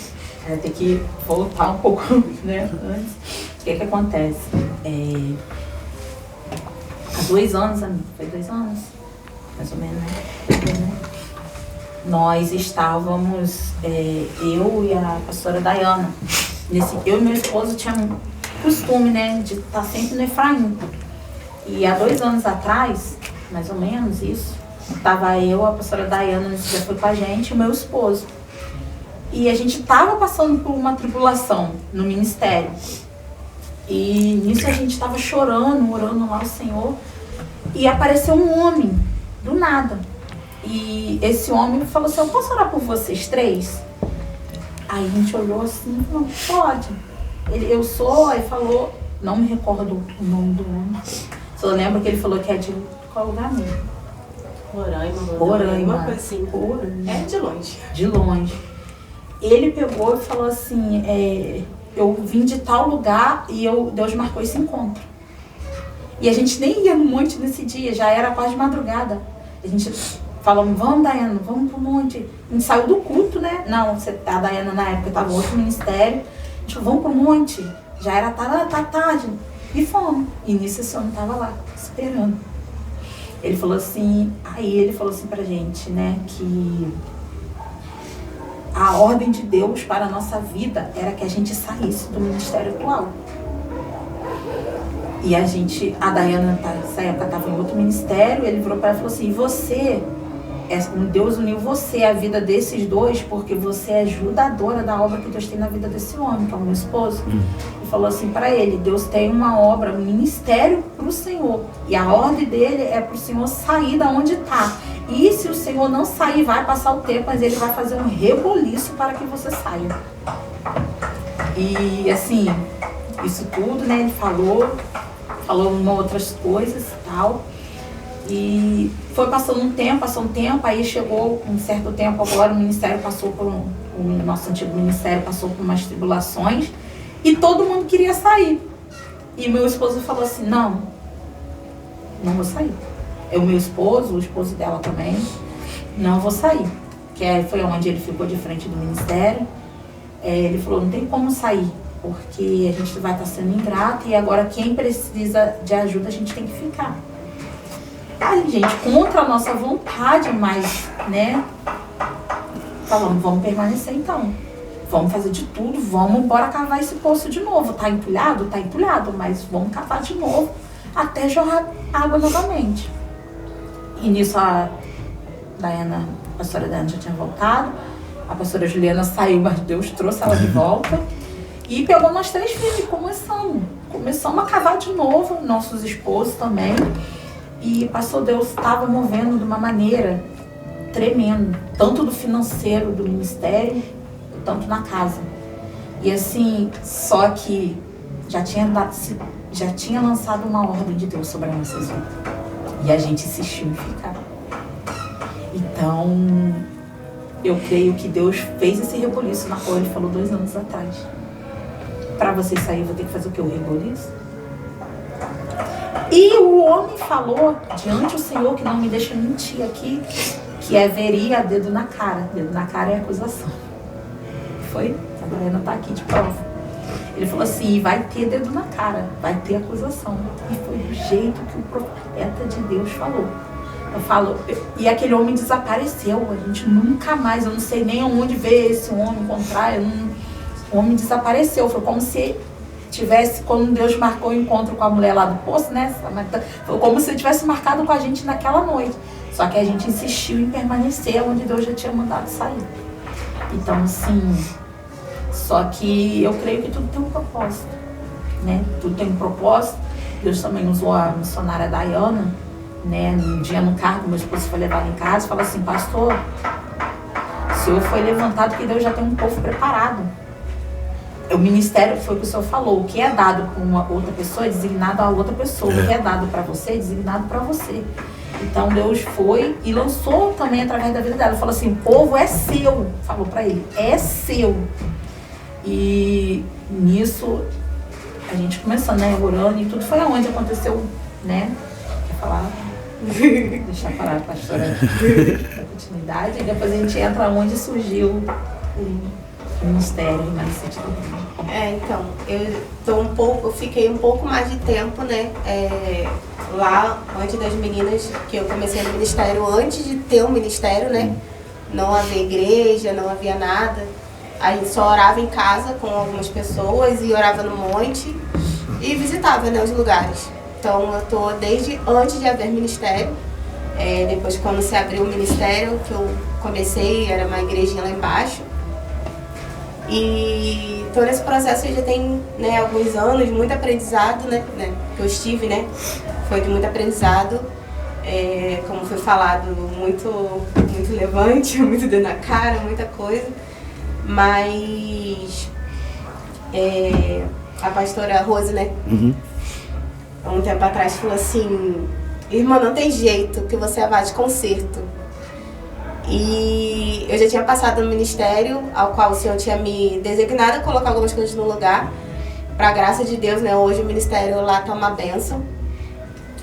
Vai ter que voltar um pouco, né, antes. O que acontece? Há 2 anos, amigo, foi 2 anos, mais ou menos, né? Nós estávamos, eu e a pastora Dayana, eu e meu esposo tínhamos costume, né, de estar sempre no Efraim. E há 2 anos atrás, mais ou menos isso, estava eu, a pastora Dayana, já foi com a gente, e o meu esposo. E a gente estava passando por uma tribulação no ministério. E nisso a gente estava chorando, orando lá ao Senhor. E apareceu um homem, do nada. E esse homem falou assim, eu posso orar por vocês 3? Aí a gente olhou assim, falou, pode. Eu sou, aí falou, não me recordo o nome do homem. Só lembro que ele falou que é de qual lugar mesmo? Roraima, uma coisa assim. É de longe. De longe. Ele pegou e falou assim, eu vim de tal lugar e Deus marcou esse encontro. E a gente nem ia no monte nesse dia, já era quase madrugada. A gente falou, vamos, Dayana, vamos pro monte. A gente saiu do culto, né? Não, a Dayana na época estava em outro ministério. A gente falou, vamos pro monte. Já era tarde. E fomos. E nisso esse homem estava lá, esperando. Ele falou assim pra gente, né, que a ordem de Deus para a nossa vida era que a gente saísse do ministério atual. E a Dayana, nessa época, estava em outro ministério, ele virou para ela e falou assim, Deus uniu você à vida desses 2 porque você é ajudadora da obra que Deus tem na vida desse homem, que é o meu esposo. E falou assim para ele, Deus tem uma obra, um ministério para o Senhor. E a ordem dele é para o Senhor sair da onde está. E se o Senhor não sair, vai passar o tempo, mas ele vai fazer um reboliço para que você saia. E assim, isso tudo, né, ele falou outras coisas e tal. E foi passando um tempo, aí chegou um certo tempo agora, o ministério passou o nosso antigo ministério passou por umas tribulações e todo mundo queria sair. E meu esposo falou assim, não, não vou sair. O meu esposo, o esposo dela também, não vou sair. Que foi onde ele ficou de frente do ministério. Ele falou, não tem como sair, porque a gente vai estar sendo ingrato e agora quem precisa de ajuda a gente tem que ficar. Aí, gente, contra a nossa vontade, mas, né, falamos, vamos permanecer então. Vamos fazer de tudo, vamos embora cavar esse poço de novo. Tá entulhado? Tá entulhado, mas vamos cavar de novo até jorrar água novamente. E nisso a pastora Daiana já tinha voltado, a pastora Juliana saiu, mas Deus trouxe ela de volta. E pegou nós 3 filhos e começamos a cavar de novo, nossos esposos também. E pastor, Deus estava movendo de uma maneira tremenda, tanto do financeiro, do ministério, tanto na casa. E assim, só que já tinha lançado uma ordem de Deus sobre as nossas vidas. E a gente insistiu em ficar. Então, eu creio que Deus fez esse reboliço na qual ele falou 2 anos atrás. Para vocês saírem, vou ter que fazer o quê? O reboliço? E o homem falou diante do Senhor, que não me deixa mentir aqui, que haveria dedo na cara. Dedo na cara é acusação. Foi? A Daiana tá aqui de prova. Ele falou assim, vai ter dedo na cara, vai ter acusação. E foi do jeito que o profeta de Deus falou. Eu falo, e aquele homem desapareceu, a gente nunca mais, eu não sei nem onde ver esse homem, encontrar, o homem desapareceu. Foi como se tivesse, quando Deus marcou o encontro com a mulher lá do poço, né? Foi como se ele tivesse marcado com a gente naquela noite. Só que a gente insistiu em permanecer onde Deus já tinha mandado sair. Então, assim, só que eu creio que tudo tem um propósito, né? Tudo tem um propósito. Deus também usou a missionária Daiana, né? Um dia no carro, meu esposo foi levado em casa e falou assim, pastor, o senhor foi levantado porque Deus já tem um povo preparado. O ministério foi o que o senhor falou, o que é dado para uma outra pessoa é designado a outra pessoa, o que é dado para você é designado para você. Então Deus foi e lançou também através da vida dela. Falou assim, o povo é seu. Falou para ele, é seu. E nisso a gente começou, né, orando e tudo. Foi aonde aconteceu, né? Quer falar? Deixa parar a pastora da continuidade. E depois a gente entra onde surgiu o ministério Remanescente do Reino. Então, eu fiquei um pouco mais de tempo, né? Lá, antes das meninas, que eu comecei no ministério, antes de ter um ministério, né? Não havia igreja, não havia nada. A gente só orava em casa com algumas pessoas e orava no monte e visitava, né, os lugares. Então, eu tô desde antes de haver ministério. Depois, quando se abriu o ministério, que eu comecei, era uma igrejinha lá embaixo. E todo esse processo já tem, né, alguns anos, muito aprendizado, né, que eu estive, né, foi de muito aprendizado, como foi falado, muito levante, muito dedo na cara, muita coisa, mas a pastora Rose, né, um tempo atrás falou assim, irmã, não tem jeito que você vá de concerto. E eu já tinha passado no ministério, ao qual o Senhor tinha me designado a colocar algumas coisas no lugar. Para a graça de Deus, né? Hoje o ministério lá tá uma bênção.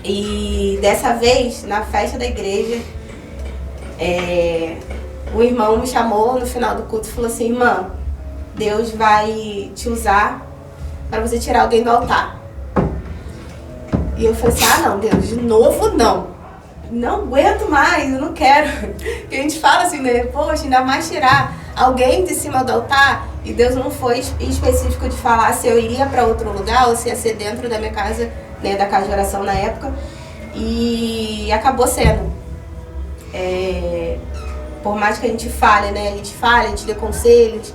E dessa vez, na festa da igreja, o irmão me chamou no final do culto e falou assim, irmã, Deus vai te usar para você tirar alguém do altar. E eu falei assim, não, Deus, de novo não. Não aguento mais, eu não quero. Porque a gente fala assim, né? Poxa, ainda mais tirar alguém de cima do altar. E Deus não foi específico de falar se eu iria para outro lugar ou se ia ser dentro da minha casa, né? Da casa de oração na época. E acabou sendo. Por mais que a gente fale, né? A gente dê conselhos,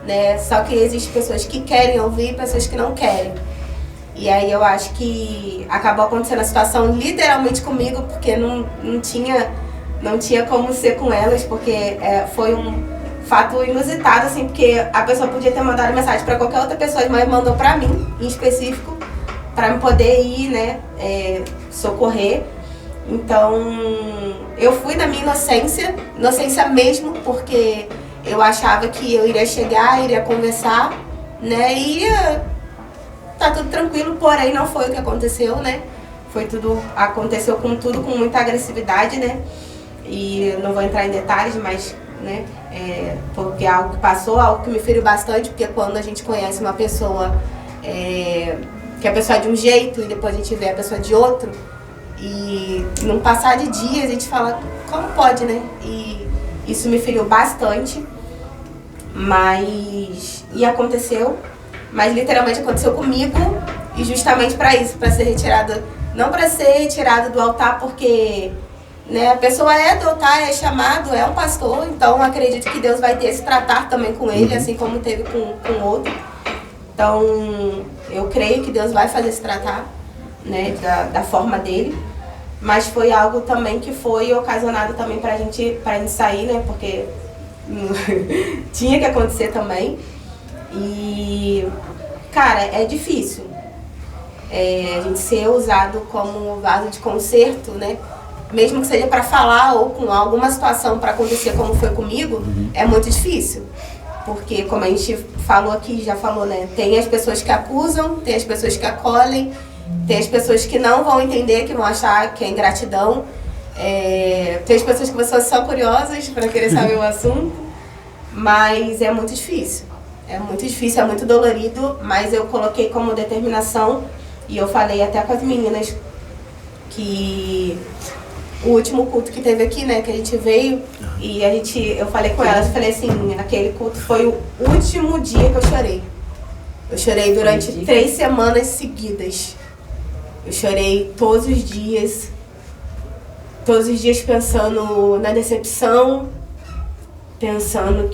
né? Só que existem pessoas que querem ouvir e pessoas que não querem. E aí eu acho que acabou acontecendo a situação literalmente comigo, porque não tinha como ser com elas, porque foi um fato inusitado, assim, porque a pessoa podia ter mandado mensagem para qualquer outra pessoa, mas mandou para mim, em específico, para eu poder ir, né, socorrer. Então, eu fui na minha inocência mesmo, porque eu achava que eu iria chegar, iria conversar, né, e ia tá tudo tranquilo, porém não foi o que aconteceu, né? aconteceu com muita agressividade, né? E eu não vou entrar em detalhes, mas, né, porque é algo que passou, algo que me feriu bastante, porque quando a gente conhece uma pessoa, que a pessoa é de um jeito e depois a gente vê a pessoa de outro, e num passar de dias a gente fala, como pode, né? E isso me feriu bastante, e aconteceu, mas literalmente aconteceu comigo, e justamente para isso, para ser retirada, não para ser retirada do altar, porque, né, a pessoa é do altar, é chamado, é um pastor, então acredito que Deus vai ter esse tratar também com ele, assim como teve com outro. Então, eu creio que Deus vai fazer esse tratar, né, da forma dele, mas foi algo também que foi ocasionado também pra gente sair, né, porque tinha que acontecer também. E, cara, é difícil a gente ser usado como vaso de conserto, né, mesmo que seja para falar ou com alguma situação para acontecer como foi comigo, é muito difícil. Porque, como a gente falou aqui, já falou, né? Tem as pessoas que acusam, tem as pessoas que acolhem, tem as pessoas que não vão entender, que vão achar que é ingratidão. Tem as pessoas que são só curiosas para querer saber o assunto. Mas é muito difícil. É muito difícil, é muito dolorido, mas eu coloquei como determinação, e eu falei até com as meninas que o último culto que teve aqui, né, que a gente veio, e eu falei com elas, falei assim, aquele culto foi o último dia que eu chorei. Eu chorei durante 3 semanas seguidas. Eu chorei todos os dias pensando na decepção, pensando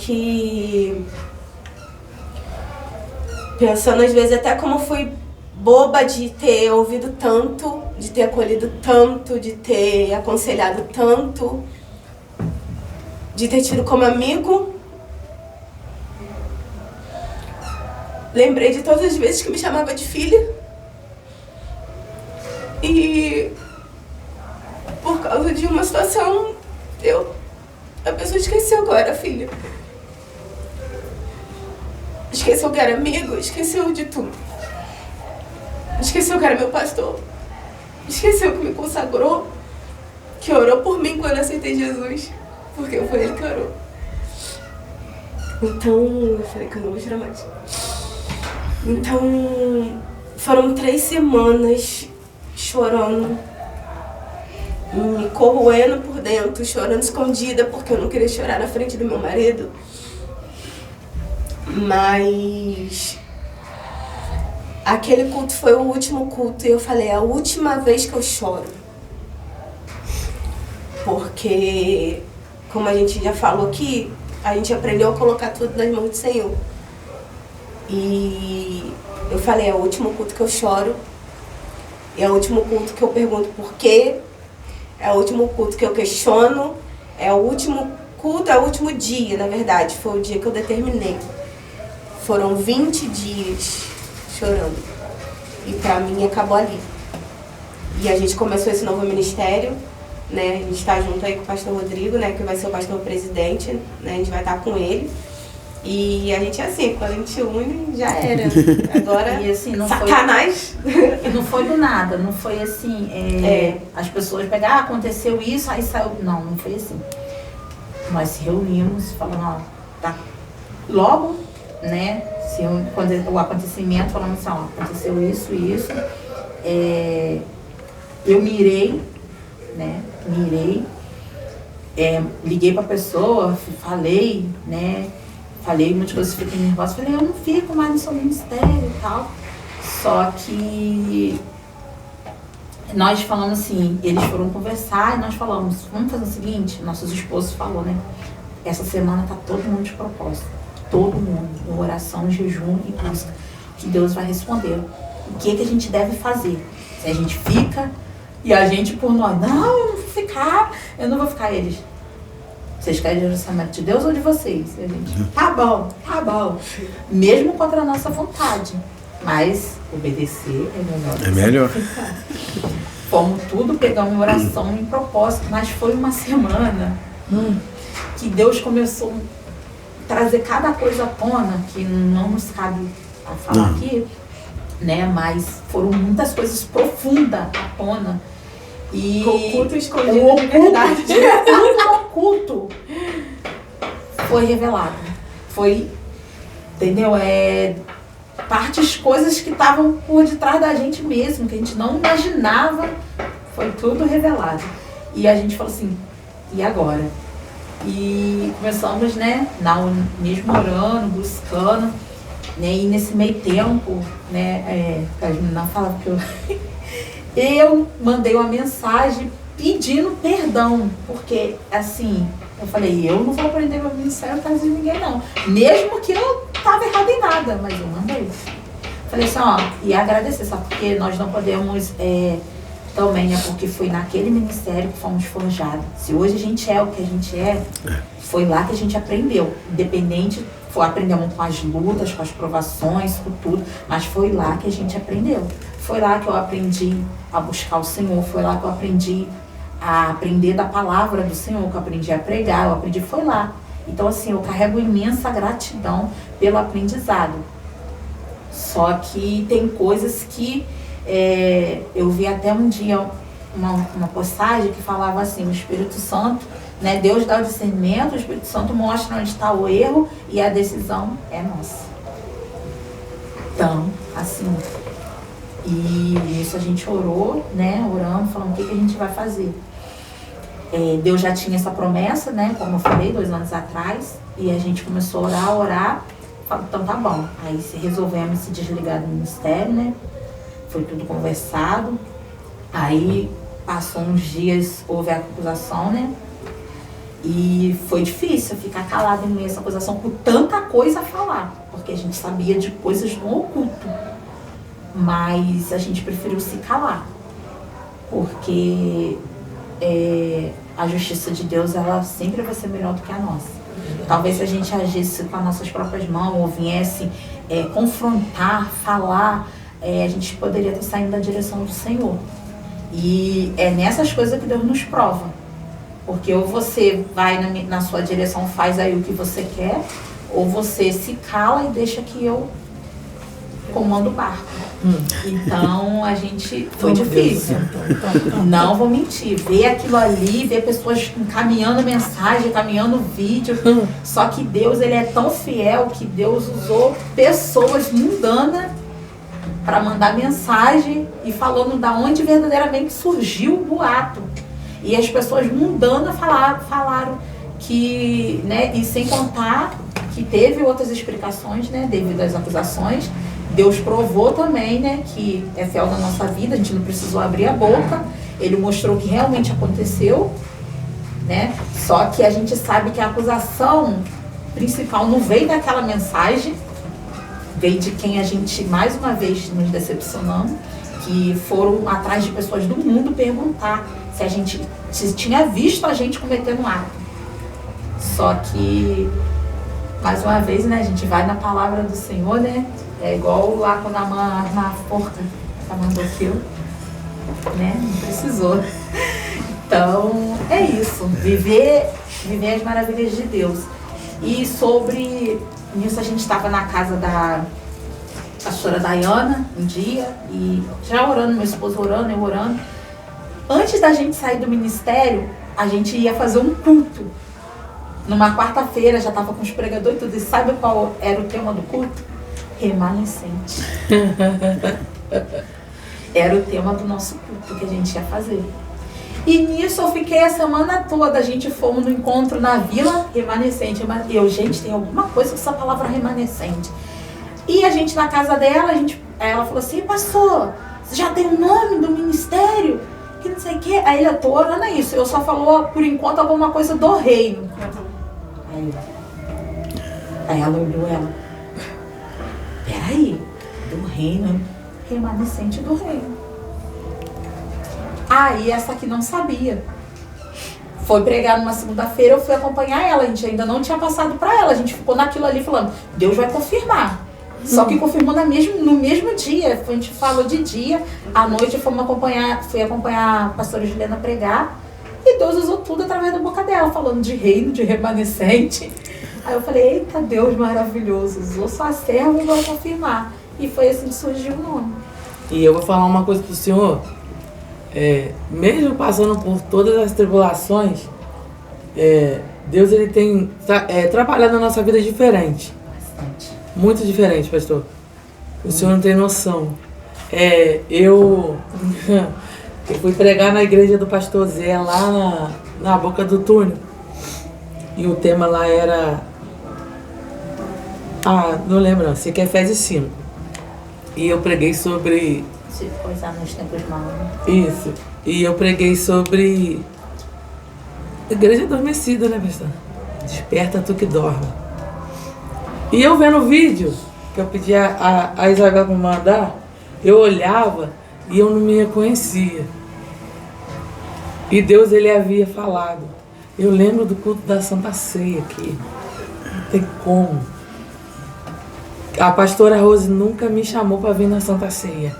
às vezes até como fui boba de ter ouvido tanto, de ter acolhido tanto, de ter aconselhado tanto, de ter tido como amigo. Lembrei de todas as vezes que me chamava de filha. E por causa de uma situação, a pessoa esqueceu que eu era filha. Esqueceu que era amigo, esqueceu de tudo. Esqueceu que era meu pastor. Esqueceu que me consagrou, que orou por mim quando eu aceitei Jesus, porque foi ele que orou. Então, eu falei que eu não vou chorar mais. Então, foram 3 semanas chorando, me corroendo por dentro, chorando escondida, porque eu não queria chorar na frente do meu marido. Mas aquele culto foi o último culto, e eu falei, é a última vez que eu choro. Porque, como a gente já falou aqui, a gente aprendeu a colocar tudo nas mãos do Senhor. E eu falei, é o último culto que eu choro, é o último culto que eu pergunto por quê, é o último culto que eu questiono, é o último culto, é o último dia, na verdade, foi o dia que eu determinei. Foram 20 dias chorando. E pra mim acabou ali. E a gente começou esse novo ministério, né? A gente tá junto aí com o pastor Rodrigo, né? Que vai ser o pastor presidente, né? A gente vai estar com ele. E a gente é assim, quando a gente une, já era. Agora, e assim, não Satanás. E não foi do nada, não foi assim, as pessoas pegaram, aconteceu isso, aí saiu. Não foi assim. Nós se reunimos, falando, tá. Logo, né, quando o acontecimento, falamos assim, aconteceu isso. Eu mirei, né, liguei pra pessoa, falei, né, falei muitas coisas, fiquei nervosa, falei, eu não fico mais no seu ministério e tal. Só que nós falamos assim, eles foram conversar e nós falamos, vamos fazer o seguinte, nossos esposos falou, né, essa semana tá todo mundo de propósito, todo mundo, em oração, jejum e busca, que Deus vai responder. O que a gente deve fazer? Se a gente fica e a gente por nós, não, eu não vou ficar, eles. Vocês querem direcionamento de Deus ou de vocês? E a gente, tá bom. Mesmo contra a nossa vontade. Mas obedecer é melhor. É melhor. Fomos tudo pegar uma oração em propósito, mas foi uma semana que Deus começou a trazer cada coisa à tona, que não nos cabe a falar aqui, né? Mas foram muitas coisas profundas à tona. E o culto escondido de verdade. O oculto foi revelado. Foi, entendeu? Coisas que estavam por detrás da gente mesmo, que a gente não imaginava, foi tudo revelado. E a gente falou assim, e agora? E começamos, né, mesmo orando, buscando, né, e nesse meio tempo, né, a menina fala que eu mandei uma mensagem pedindo perdão, porque, assim, eu falei, eu não vou aprender meu ministério na casa de ninguém, não. Mesmo que eu tava errada em nada, mas eu mandei. Falei assim, ó, e agradecer, sabe? Porque nós não podemos também, né? Porque foi naquele ministério que fomos forjados. Se hoje a gente é o que a gente foi lá que a gente aprendeu. Independente, aprendemos com as lutas, com as provações, com tudo, mas foi lá que a gente aprendeu. Foi lá que eu aprendi a buscar o Senhor, foi lá que eu aprendi a aprender da palavra do Senhor, que eu aprendi a pregar, foi lá. Então, assim, eu carrego imensa gratidão pelo aprendizado. Só que tem coisas que eu vi até um dia uma postagem que falava assim, o Espírito Santo, né, Deus dá o discernimento, o Espírito Santo mostra onde está o erro e a decisão é nossa. Então, assim, e isso a gente orou, né, orando, falando o que a gente vai fazer. Deus já tinha essa promessa, né, como eu falei, 2 anos atrás, e a gente começou a orar, falou, então tá bom. Aí resolvemos se desligar do ministério, né, foi tudo conversado, aí passou uns dias, houve a acusação, né, e foi difícil ficar calado em meio a essa acusação, com tanta coisa a falar, porque a gente sabia de coisas no oculto, mas a gente preferiu se calar, porque a justiça de Deus, ela sempre vai ser melhor do que a nossa. Talvez se a gente agisse com as nossas próprias mãos, ou viesse confrontar, falar, a gente poderia estar saindo da direção do Senhor. E é nessas coisas que Deus nos prova. Porque ou você vai na sua direção, faz aí o que você quer, ou você se cala e deixa que eu comando o barco. Então, a gente... Foi difícil. Não vou mentir. Ver aquilo ali, ver pessoas caminhando mensagem, caminhando vídeo. Só que Deus, ele é tão fiel que Deus usou pessoas mundanas para mandar mensagem e falando da onde verdadeiramente surgiu o boato. E as pessoas mundanas falaram que, né, e sem contar que teve outras explicações, né, devido às acusações. Deus provou também, né, que é fiel na nossa vida, a gente não precisou abrir a boca. Ele mostrou que realmente aconteceu, né? Só que a gente sabe que a acusação principal não veio daquela mensagem, veio de quem a gente, mais uma vez, nos decepcionamos, que foram atrás de pessoas do mundo perguntar se tinha visto a gente cometendo um ato. Só que, mais uma vez, né, a gente vai na palavra do Senhor, né? É igual lá quando a mãe na porca mandou aquilo, né? Não precisou. Então, é isso. Viver as maravilhas de Deus. E nisso a gente estava na casa da pastora Dayana um dia, e já orando, meu esposo orando, eu orando. Antes da gente sair do ministério, a gente ia fazer um culto. Numa quarta-feira, já estava com os pregadores e tudo. E sabe qual era o tema do culto? Remanescente. Era o tema do nosso culto que a gente ia fazer. E nisso eu fiquei a semana toda. A gente fomos no encontro na vila, remanescente. Gente, tem alguma coisa com essa palavra remanescente. E a gente na casa dela, ela falou assim, pastor, você já tem o nome do ministério? Que não sei o quê. Aí eu tô orando isso. Eu só falou, por enquanto, alguma coisa do reino. Aí ela olhou peraí, do reino, remanescente do reino. Aí essa aqui não sabia. Foi pregar numa segunda-feira, eu fui acompanhar ela, a gente ainda não tinha passado para ela, a gente ficou naquilo ali falando, Deus vai confirmar. Só que confirmou no mesmo dia, a gente falou de dia, à noite fui acompanhar a pastora Juliana pregar, e Deus usou tudo através da boca dela, falando de reino, de remanescente. Aí eu falei, eita Deus maravilhoso, usou sua serva e vai confirmar. E foi assim que surgiu o nome. E eu vou falar uma coisa pro senhor. Mesmo passando por todas as tribulações, Deus ele tem trabalhado na nossa vida diferente. Bastante. Muito diferente, pastor. O senhor não tem noção. Eu fui pregar na igreja do pastor Zé, lá na Boca do Túnel. E o tema lá era... não lembro não, sei que é Efésios 5. E eu preguei sobre... Se coisar nos tempos maus. Né? Isso. E eu preguei sobre... Igreja adormecida, né, pastor? Desperta tu que dorme. E eu vendo o vídeo, que eu pedi a Isabel para mandar, eu olhava e eu não me reconhecia. E Deus, ele havia falado. Eu lembro do culto da Santa Ceia aqui. Não tem como. A pastora Rose nunca me chamou para vir na Santa Ceia.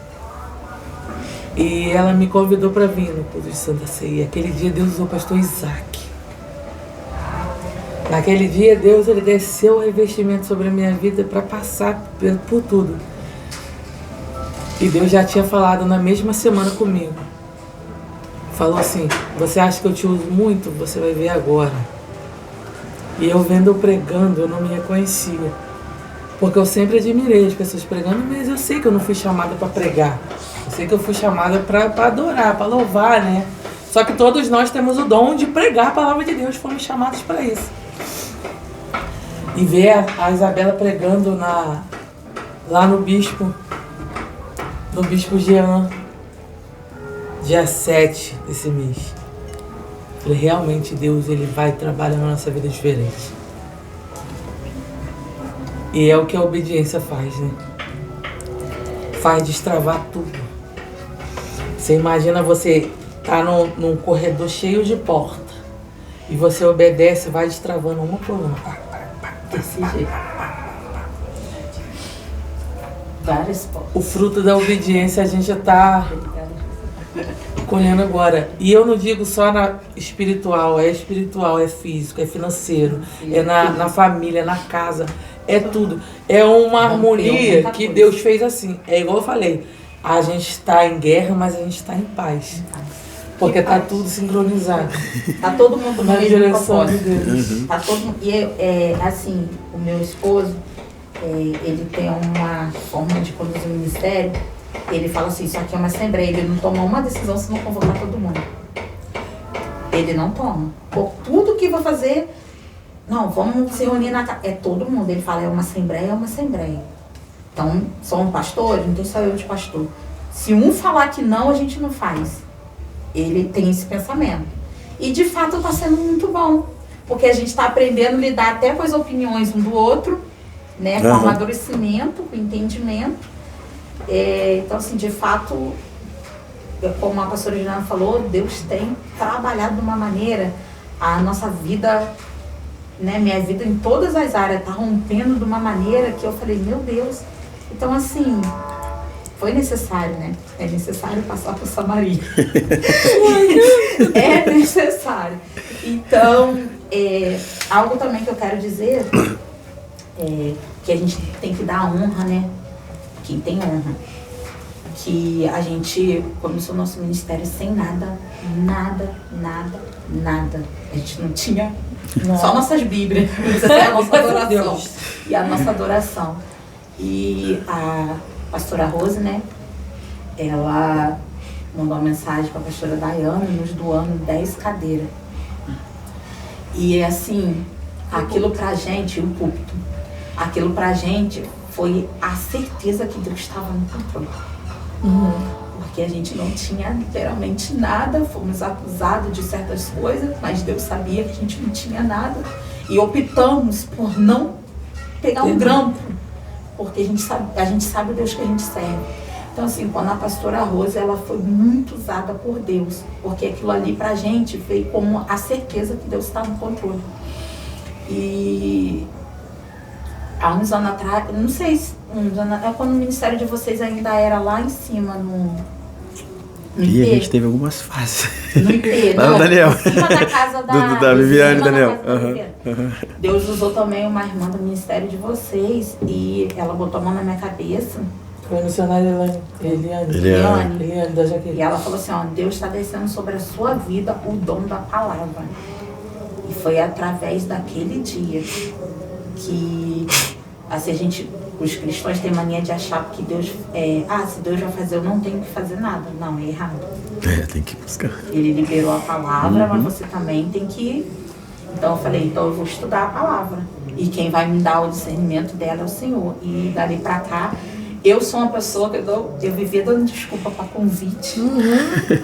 E ela me convidou para vir no culto de Santa Ceia. Aquele dia Deus usou o pastor Isaac. Naquele dia Deus ele desceu o revestimento sobre a minha vida para passar por tudo. E Deus já tinha falado na mesma semana comigo. Falou assim, você acha que eu te uso muito? Você vai ver agora. E eu vendo eu pregando, eu não me reconhecia. Porque eu sempre admirei as pessoas pregando, mas eu sei que eu não fui chamada para pregar. Eu sei que eu fui chamada para adorar, para louvar, né? Só que todos nós temos o dom de pregar a palavra de Deus, fomos chamados para isso. E ver a Isabela pregando lá no Bispo Jean, dia 7 desse mês. Falei, realmente Deus ele vai trabalhar na nossa vida diferente. E é o que a obediência faz, né? Faz destravar tudo. Você imagina você tá num corredor cheio de porta e você obedece, vai destravando uma por uma. Desse jeito. Várias portas. O fruto da obediência a gente já tá colhendo agora. E eu não digo só na espiritual, é físico, é financeiro, é na família, na casa, é tudo. É uma harmonia que Deus fez assim. É igual eu falei, a gente está em guerra, mas a gente está em paz. Porque está tudo sincronizado. Tá todo mundo na mesmo direção de propósito. Deus. Tá todo mundo. E assim, o meu esposo, ele tem uma forma de conduzir o ministério. Ele fala assim, isso aqui é uma assembleia. Ele não toma uma decisão se não convocar todo mundo. Ele não toma. Por tudo que vai fazer, não, vamos se reunir na casa. É todo mundo. Ele fala, é uma assembleia. Então, são pastores, não tem só eu de pastor. Se um falar que não, a gente não faz. Ele tem esse pensamento. E de fato está sendo muito bom. Porque a gente está aprendendo a lidar até com as opiniões um do outro, né? Com o amadurecimento, com o entendimento. Então, assim, de fato, como a pastora Juliana falou, Deus tem trabalhado de uma maneira, a nossa vida, né? Minha vida em todas as áreas está rompendo de uma maneira que eu falei, meu Deus. Então, assim, foi necessário, né? É necessário passar por Samaria. É necessário. Então, algo também que eu quero dizer que a gente tem que dar honra, né? Quem tem honra. Que a gente começou nosso ministério sem nada. A gente não tinha só nossas Bíblias. A nossa adoração. E a nossa adoração. E a pastora Rose, né? Ela mandou uma mensagem para a pastora Dayana, nos doando 10 cadeiras. E assim, aquilo pra gente, o púlpito, aquilo pra gente foi a certeza que Deus estava no controle. Porque a gente não tinha literalmente nada, fomos acusados de certas coisas, mas Deus sabia que a gente não tinha nada. E optamos por não pegar um grampo, porque a gente sabe o Deus que a gente serve. Então, assim, quando a pastora Rose, ela foi muito usada por Deus, porque aquilo ali pra gente veio como a certeza que Deus está no controle. E há uns anos atrás, não sei se é quando o ministério de vocês ainda era lá em cima, no E a gente teve algumas fases. No IP, lá no Daniel. Em cima da casa da Viviane e Daniel. Deus usou também uma irmã do ministério de vocês e ela botou a mão na minha cabeça Foi missionária Eliane da Jaqueline. E ela falou assim, ó, Deus está descendo sobre a sua vida o dom da palavra. E foi através daquele dia que assim, os cristãos têm mania de achar que Deus se Deus vai fazer, eu não tenho que fazer nada. Não, é errado. Tem que buscar. Ele liberou a palavra, mas você também tem que... Então eu falei, então eu vou estudar a palavra. E quem vai me dar o discernimento dela é o Senhor. E dali pra cá, eu sou uma pessoa que eu vivia dando desculpa para convite.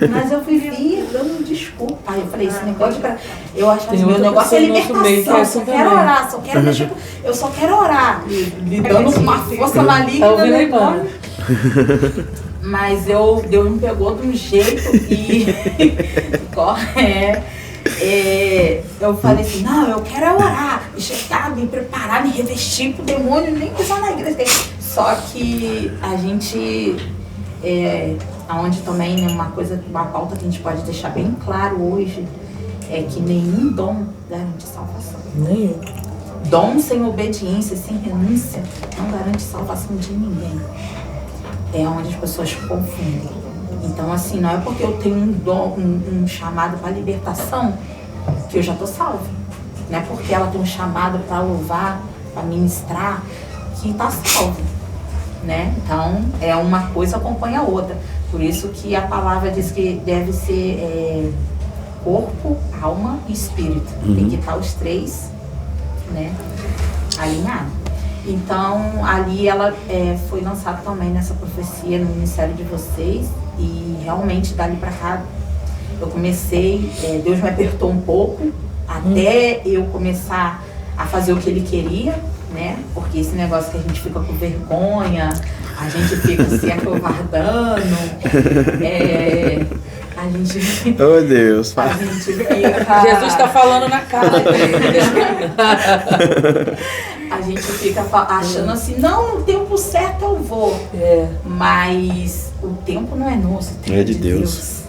Mas eu vivia dando desculpa. Aí eu falei, esse negócio de... Eu acho que meu negócio é libertação. Eu só quero orar, eu só quero orar. Me dando uma força maligna. Mas Deus me pegou de um jeito e... eu falei assim, não, eu quero orar, me chegar, me preparar, me revestir pro demônio, nem pisar na igreja. Só que a gente, aonde também uma pauta que a gente pode deixar bem claro hoje, é que nenhum dom garante salvação. Nenhum. Dom sem obediência, sem renúncia, não garante salvação de ninguém. É onde as pessoas confundem. Então, assim, não é porque eu tenho um dom, um chamado para libertação que eu já estou salva. Não é porque ela tem um chamado para louvar, para ministrar, que está salva. Né? Então, uma coisa acompanha a outra. Por isso que a palavra diz que deve ser corpo, alma e espírito. Tem que estar os três, né, alinhados. Então, ali ela foi lançada também nessa profecia no ministério de vocês. E realmente, dali pra cá, eu comecei, Deus me apertou um pouco, até eu começar a fazer o que Ele queria, né? Porque esse negócio que a gente fica com vergonha, a gente fica se acovardando, a gente... Oh, Deus! A gente fica... Jesus está falando na cara. A gente fica achando assim, não, no tempo certo eu vou. Mas o tempo não é nosso, o tempo é de Deus.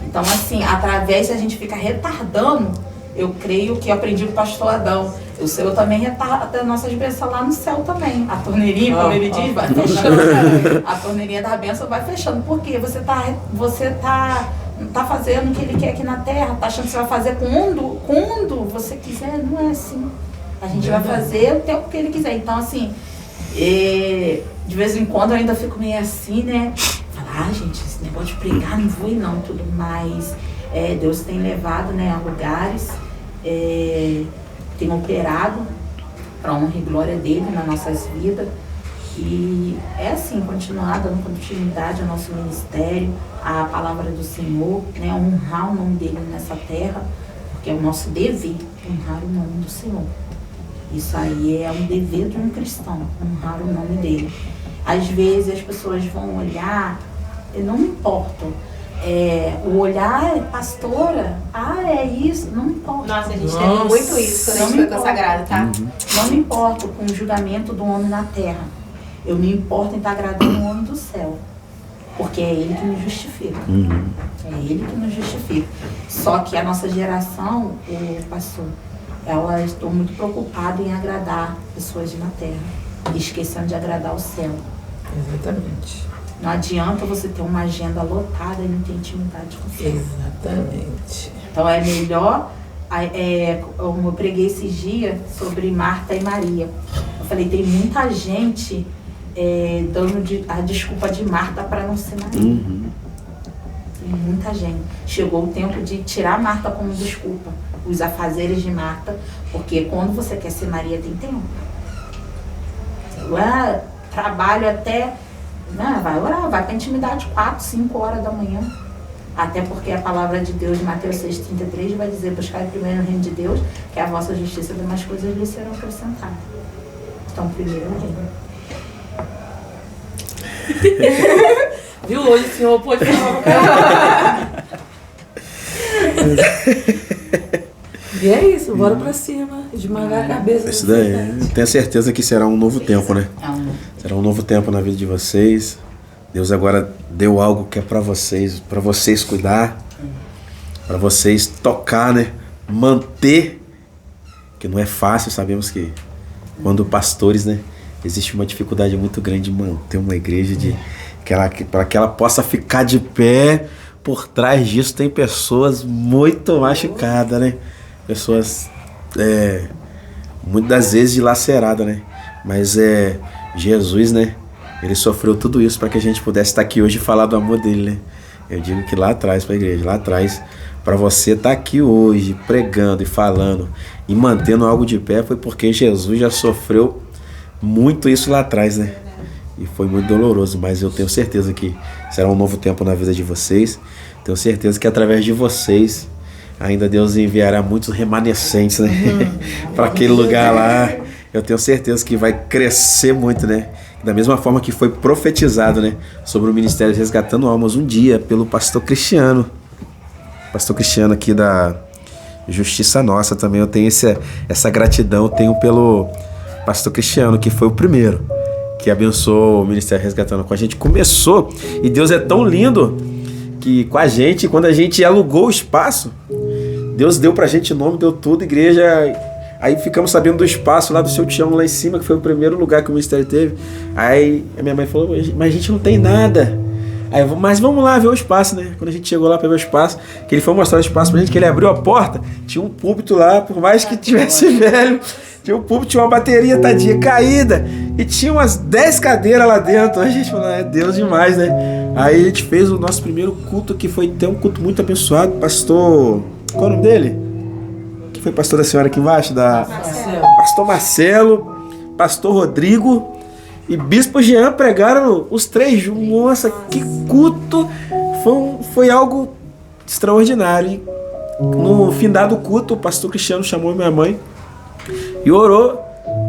Então, assim, através da gente ficar retardando, eu creio que eu aprendi com o pastor Adão. O Senhor também retarda nossas bênçãos lá no céu também. A torneirinha, como ele diz, vai fechando. A torneirinha da bênção vai fechando. Porque você tá fazendo o que Ele quer aqui na terra, tá achando que você vai fazer quando você quiser. Não é assim. A gente vai fazer o tempo que Ele quiser. Então, assim, de vez em quando eu ainda fico meio assim, né? Falar, gente, esse negócio de pregar não vou ir não, tudo mais. Deus tem levado, né, a lugares, tem operado para a honra e glória dele nas nossas vidas. E assim, continuar dando continuidade ao nosso ministério, à palavra do Senhor, né, honrar o nome dele nessa terra, porque é o nosso dever honrar o nome do Senhor. Isso aí é um dever de um cristão, honrar o nome dele. Às vezes as pessoas vão olhar, não importa. O olhar, pastora, é isso, não importa. Nossa, a gente tem muito isso quando a gente foi consagrado, tá? Não me importo com o julgamento do homem na terra. Eu me importo em estar agradando o homem do céu. Porque é ele que me justifica. É ele que nos justifica. Só que a nossa geração, pastor, ela estou muito preocupada em agradar pessoas na terra, esquecendo de agradar o céu. Exatamente. Não adianta você ter uma agenda lotada e não ter intimidade com o céu. Exatamente. Então é melhor, eu preguei esses dias sobre Marta e Maria. Eu falei, tem muita gente dando a desculpa de Marta para não ser Maria. Tem muita gente. Chegou o tempo de tirar Marta como desculpa, os afazeres de Marta, porque quando você quer ser Maria tem tempo. Trabalho até... Não, vai orar, vai para intimidade 4, 5 horas da manhã. Até porque a palavra de Deus, de Mateus 6,33, vai dizer, buscar primeiro o reino de Deus, que a vossa justiça e demais coisas lhe serão acrescentadas. Então, primeiro o reino. Viu? Hoje o senhor pode falar. E é isso, bora pra cima, esmagar a cabeça. Isso daí, eu tenho certeza que será um novo tempo, né? Será um novo tempo na vida de vocês. Deus agora deu algo que é para vocês cuidar, para vocês tocar, né? Manter, que não é fácil, sabemos que quando pastores, né? existe uma dificuldade muito grande de manter uma igreja para que ela possa ficar de pé. Por trás disso tem pessoas muito machucadas, né? Pessoas muitas das vezes dilaceradas, né? Mas Jesus, né? Ele sofreu tudo isso para que a gente pudesse estar aqui hoje e falar do amor dele, né? Eu digo que lá atrás para a igreja, lá atrás, para você estar aqui hoje pregando e falando e mantendo algo de pé, foi porque Jesus já sofreu muito isso lá atrás, né? E foi muito doloroso, mas eu tenho certeza que será um novo tempo na vida de vocês. Tenho certeza que através de vocês ainda Deus enviará muitos remanescentes, né? Para aquele lugar lá. Eu tenho certeza que vai crescer muito, né? Da mesma forma que foi profetizado, né? Sobre o Ministério Resgatando Almas um dia pelo pastor Cristiano. Pastor Cristiano aqui da Justiça Nossa também. Eu tenho essa gratidão, eu tenho pelo pastor Cristiano, que foi o primeiro que abençoou o Ministério Resgatando. Com a gente começou, e Deus é tão lindo que com a gente, quando a gente alugou o espaço, Deus deu pra gente nome, deu tudo, igreja. Aí ficamos sabendo do espaço lá do seu Tião lá em cima, que foi o primeiro lugar que o ministério teve. Aí a minha mãe falou, mas a gente não tem nada. Aí, mas vamos lá ver o espaço, né? Quando a gente chegou lá para ver o espaço, que ele foi mostrar o espaço pra gente, que ele abriu a porta, tinha um púlpito lá, por mais que tivesse velho, tinha um púlpito, tinha uma bateria, tadinha, caída, e tinha umas 10 cadeiras lá dentro. Aí a gente falou, é Deus demais, né? Aí a gente fez o nosso primeiro culto, que foi ter um culto muito abençoado. Pastor, qual é o nome dele? Que foi pastor da senhora aqui embaixo? Pastor Marcelo, pastor Rodrigo e Bispo Jean pregaram os três. Nossa, que culto! Foi algo extraordinário. E no final do culto, o pastor Cristiano chamou minha mãe e orou,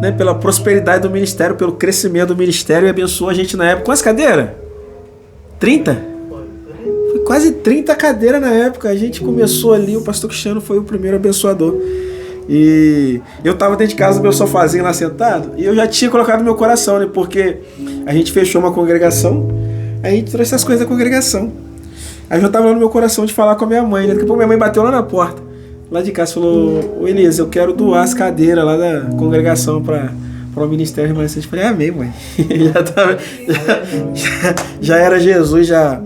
né, pela prosperidade do ministério, pelo crescimento do ministério, e abençoou a gente na época. Quantas cadeiras? 30? Foi quase 30 cadeiras na época. A gente começou ali, o pastor Cristiano foi o primeiro abençoador. E eu tava dentro de casa no meu sofazinho lá sentado, e eu já tinha colocado no meu coração, né? Porque a gente fechou uma congregação, aí a gente trouxe as coisas da congregação. Aí eu já tava lá no meu coração de falar com a minha mãe, né? Daqui a pouco minha mãe bateu lá na porta, lá de casa, falou, ô Elias, eu quero doar as cadeiras lá da congregação para o ministério remanescente. Eu falei, amém, mãe. já era Jesus, já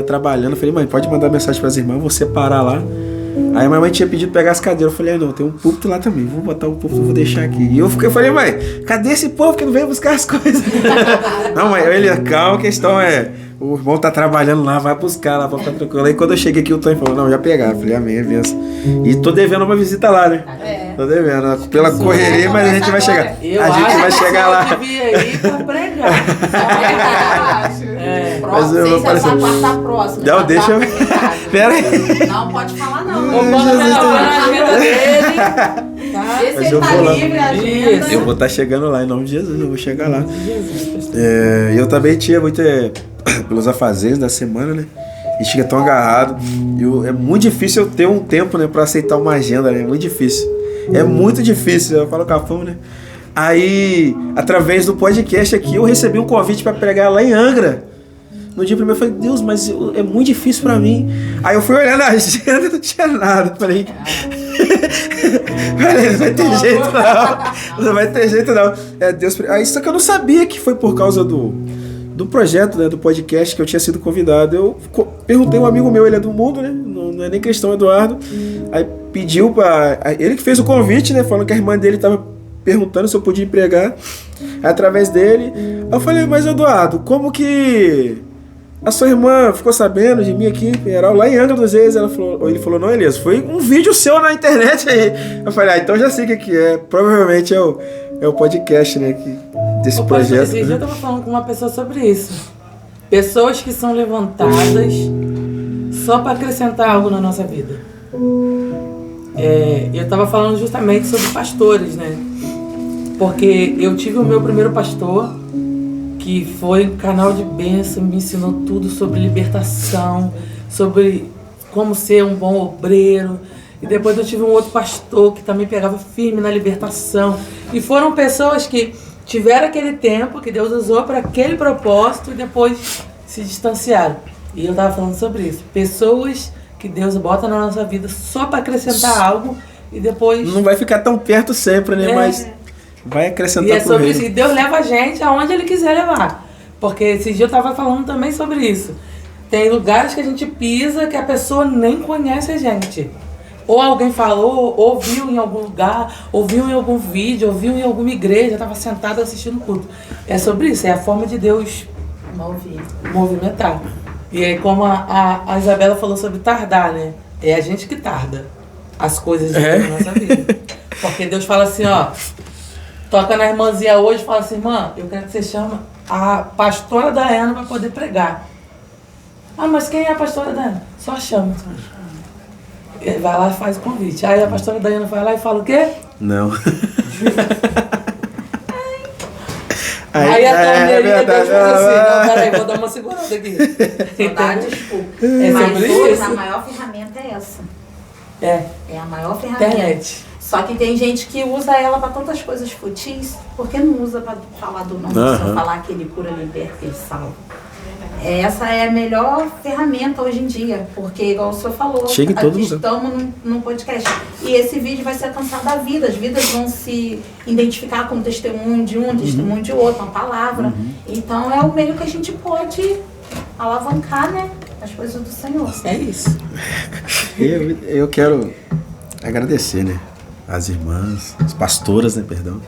trabalhando. Eu falei, mãe, pode mandar mensagem para as irmãs, vou separar lá. Aí a minha mãe tinha pedido pegar as cadeiras. Eu falei, não, tem um púlpito lá também, vou botar um púlpito, vou deixar aqui. E eu falei, mãe, cadê esse povo que não veio buscar as coisas? Não, mãe, ele, calma, a questão é, o irmão tá trabalhando lá, vai buscar lá pra ficar tranquilo. Aí quando eu cheguei aqui, o Tony falou, não, já pegaram. Eu falei, amém, é benção. E tô devendo uma visita lá, né? Tô devendo, pela correria, mas a gente vai chegar. A gente vai chegar lá. Eu devia ir pra pregar. Mas eu vou aparecer. Tá próxima. Não, deixa eu... Pera aí. Não pode falar não. Vou pôr na agenda dele. Vê se Mas ele eu tá vou lá. livre, a agenda. Eu vou estar chegando lá, em nome de Jesus, eu vou chegar lá. Eu também tinha muito, pelos afazeres da semana, né? E chega tão agarrado. É muito difícil eu ter um tempo, né, pra aceitar uma agenda, né? É muito difícil. É muito difícil, eu falo com a fama, né? Aí, através do podcast aqui, eu recebi um convite para pregar lá em Angra. No dia primeiro eu falei, Deus, mas é muito difícil pra mim. Aí eu fui olhando a agenda e não tinha nada. Falei, não vai ter jeito não. Não vai ter jeito não. É Deus. Aí só que eu não sabia que foi por causa do projeto, né, do podcast, que eu tinha sido convidado. Eu perguntei a um amigo meu, ele é do mundo, né? Não é nem cristão, Eduardo. Aí pediu pra... Ele que fez o convite, né? Falando que a irmã dele tava perguntando se eu podia pregar através dele. Aí eu falei, mas Eduardo, como que a sua irmã ficou sabendo de mim aqui, era lá em Angra dos Reis? Ele falou, não, Elias, foi um vídeo seu na internet aí. Eu falei, então já sei o que é. Provavelmente é o podcast, né, desse projeto. Esse dia eu tava falando com uma pessoa sobre isso. Pessoas que são levantadas só para acrescentar algo na nossa vida. Eu tava falando justamente sobre pastores, né? Porque eu tive o meu primeiro pastor, que foi um canal de bênção, me ensinou tudo sobre libertação, sobre como ser um bom obreiro. E depois eu tive um outro pastor que também pegava firme na libertação. E foram pessoas que tiveram aquele tempo que Deus usou para aquele propósito e depois se distanciaram. E eu estava falando sobre isso. Pessoas que Deus bota na nossa vida só para acrescentar algo e depois... Não vai ficar tão perto sempre, né? vai acrescentar E é pro sobre reino. isso. E Deus leva a gente aonde Ele quiser levar. Porque esse dia eu estava falando também sobre isso. Tem lugares que a gente pisa que a pessoa nem conhece a gente. Ou alguém falou, ouviu em algum lugar, ouviu em algum vídeo, ouviu em alguma igreja, estava sentado assistindo o culto. É sobre isso, é a forma de Deus movimentar. E aí, como a Isabela falou sobre tardar, né? É a gente que tarda as coisas de Deus na nossa vida. Porque Deus fala assim, ó, toca na irmãzinha hoje e fala assim, irmã, eu quero que você chame a pastora Daiana para poder pregar. Ah, mas quem é a pastora Daiana? Só chama. Ele vai lá e faz o convite. Aí a pastora Daiana vai lá e fala o quê? Não. Aí a torneirinha Deus fala assim, não, peraí, vou dar uma segurada aqui. Só dá desculpa. É Mas sobre hoje isso. a maior ferramenta é essa. É, É a maior ferramenta. internet. Só que tem gente que usa ela para tantas coisas futis, porque não usa para falar do nome do Senhor, falar que ele cura, liberta, que ele salva. Essa é a melhor ferramenta hoje em dia, porque, igual o senhor falou, Chega em todo aqui lugar. estamos num podcast. E esse vídeo vai ser alcançado da vida. As vidas vão se identificar com o testemunho de um, testemunho de outro, uma palavra. Então é o meio que a gente pode alavancar, né, as coisas do Senhor. É isso. Eu quero agradecer, né? As irmãs, as pastoras, né? Perdão.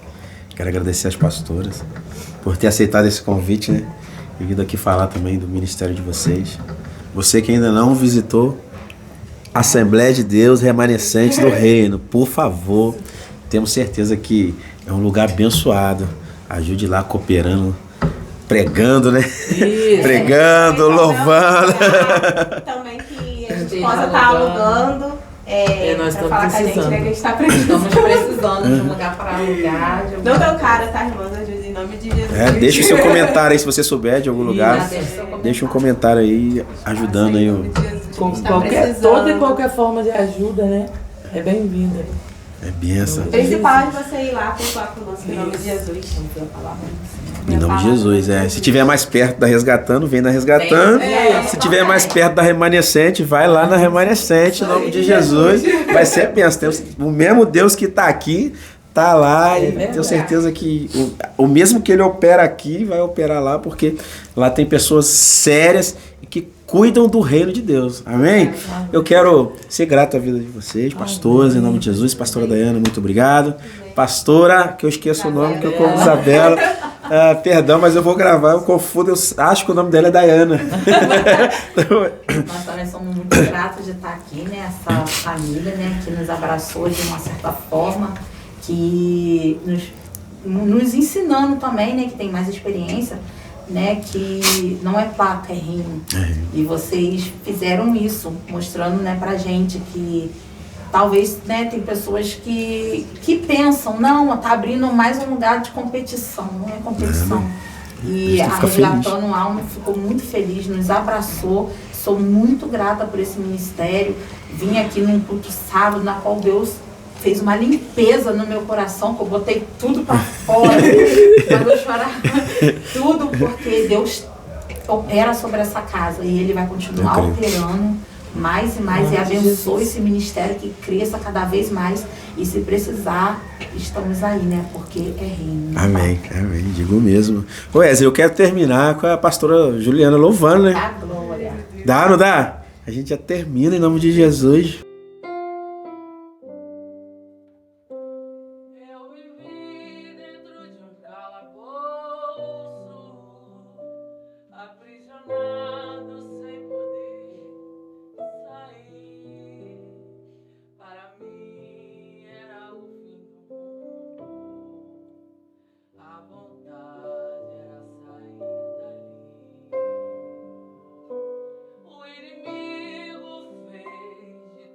Quero agradecer as pastoras por ter aceitado esse convite, né? E vindo aqui falar também do ministério de vocês. Você que ainda não visitou a Assembleia de Deus Remanescente do Reino, por favor, temos certeza que é um lugar abençoado. Ajude lá cooperando, pregando, né? Isso. Pregando, louvando. Também que a gente Sim, possa estar alugando. Nós pra estamos falar com a gente, precisando. né? Que a gente está precisando. Estamos precisando de um lugar para alugar. De um Não deu cara, tá, irmãs? Ajuda em nome de Jesus. Deixa o seu comentário aí se você souber de algum lugar. Isso. Deixa um comentário aí ajudando aí. Com Tá toda e qualquer forma de ajuda, né? É bem-vinda. É benção. O principal é você ir lá pontuar conosco em nome de Jesus. Em nome de Jesus, Se tiver mais perto da Resgatando, vem na Resgatando. Se tiver mais perto da Remanescente, vai lá na Remanescente, em nome de Jesus. Vai ser benção. O mesmo Deus que está aqui, tá lá. E tenho certeza que o mesmo que ele opera aqui, vai operar lá, porque lá tem pessoas sérias e que cuidam do reino de Deus. Amém? Eu quero ser grato à vida de vocês, pastores, em nome de Jesus. Pastora Daiana, muito obrigado. Pastora, que eu esqueço o nome, que eu como Isabela. Perdão, mas eu vou gravar, eu confundo, eu acho que o nome dela é Daiana. Nós também somos muito gratos de estar aqui, né? Essa família, né? Que nos abraçou de uma certa forma, que nos ensinando também, né? Que tem mais experiência, né? Que não é placa, é reino. E vocês fizeram isso, mostrando, né, pra gente que talvez, né, tem pessoas que pensam, não, tá abrindo mais um lugar de competição, não é competição. E a Resgatando Alma ficou muito feliz, nos abraçou, sou muito grata por esse ministério. Vim aqui num culto sábado, na qual Deus fez uma limpeza no meu coração, que eu botei tudo pra fora, pra eu chorar tudo, porque Deus opera sobre essa casa e Ele vai continuar operando mais e mais, e abençoe esse ministério que cresça cada vez mais, e se precisar, estamos aí, né, porque é reino. Amém, amém, digo mesmo. Ô Wesley, eu quero terminar com a pastora Juliana louvando, né? Dá glória. Dá, não dá? A gente já termina em nome de Jesus. Eu vivi dentro de um calabouço, aprisionado sem poder sair. Para mim era o fim do mundo, a vontade era sair dali. O inimigo fez de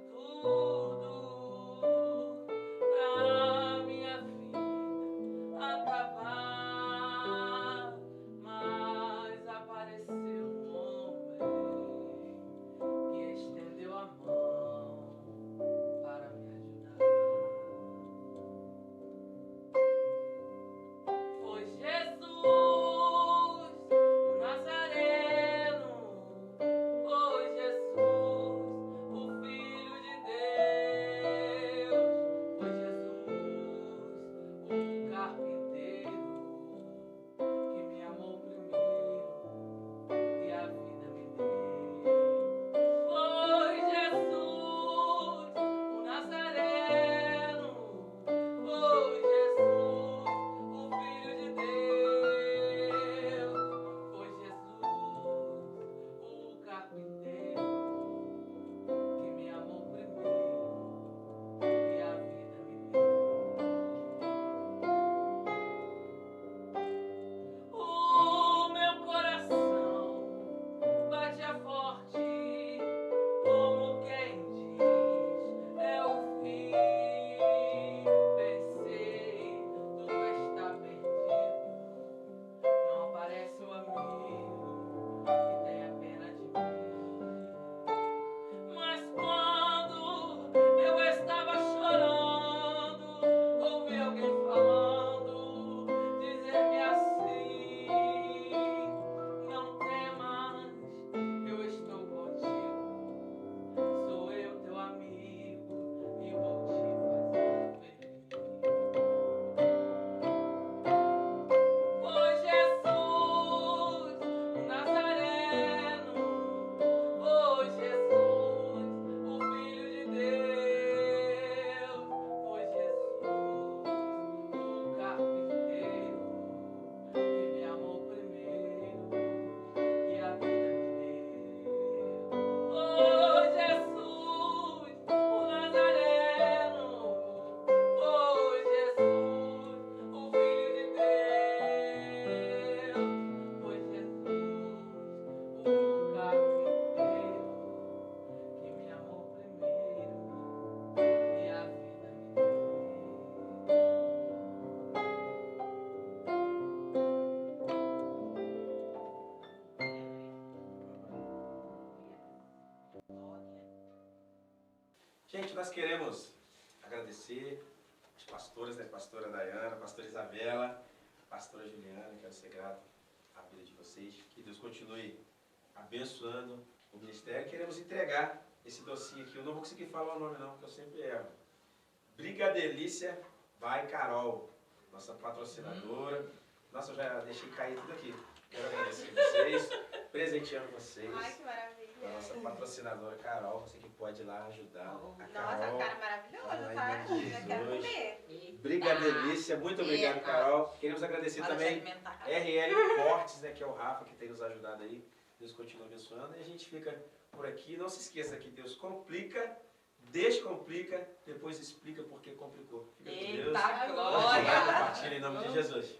Gente, nós queremos agradecer as pastoras, né? Pastora Dayana, pastora Isabela, pastora Juliana, quero ser grato à vida de vocês. Que Deus continue abençoando o ministério. Queremos entregar esse docinho aqui. Eu não vou conseguir falar o nome não, porque eu sempre erro. Brigadelícia by Carol, nossa patrocinadora. Nossa, eu já deixei cair tudo aqui. Quero agradecer vocês, presenteando vocês. Ai, que maravilha. A nossa patrocinadora Carol, você que pode ir lá ajudar. Nossa, cara maravilhoso, tá? Eu quero comer. Brigadelícia, muito obrigado, Carol. Queremos agradecer também RL Cortes, né, que é o Rafa, que tem nos ajudado aí. Deus continua abençoando. E a gente fica por aqui. Não se esqueça que Deus complica, descomplica, depois explica porque complicou. Fica com Deus. Eita, glória! Compartilha em nome de Jesus.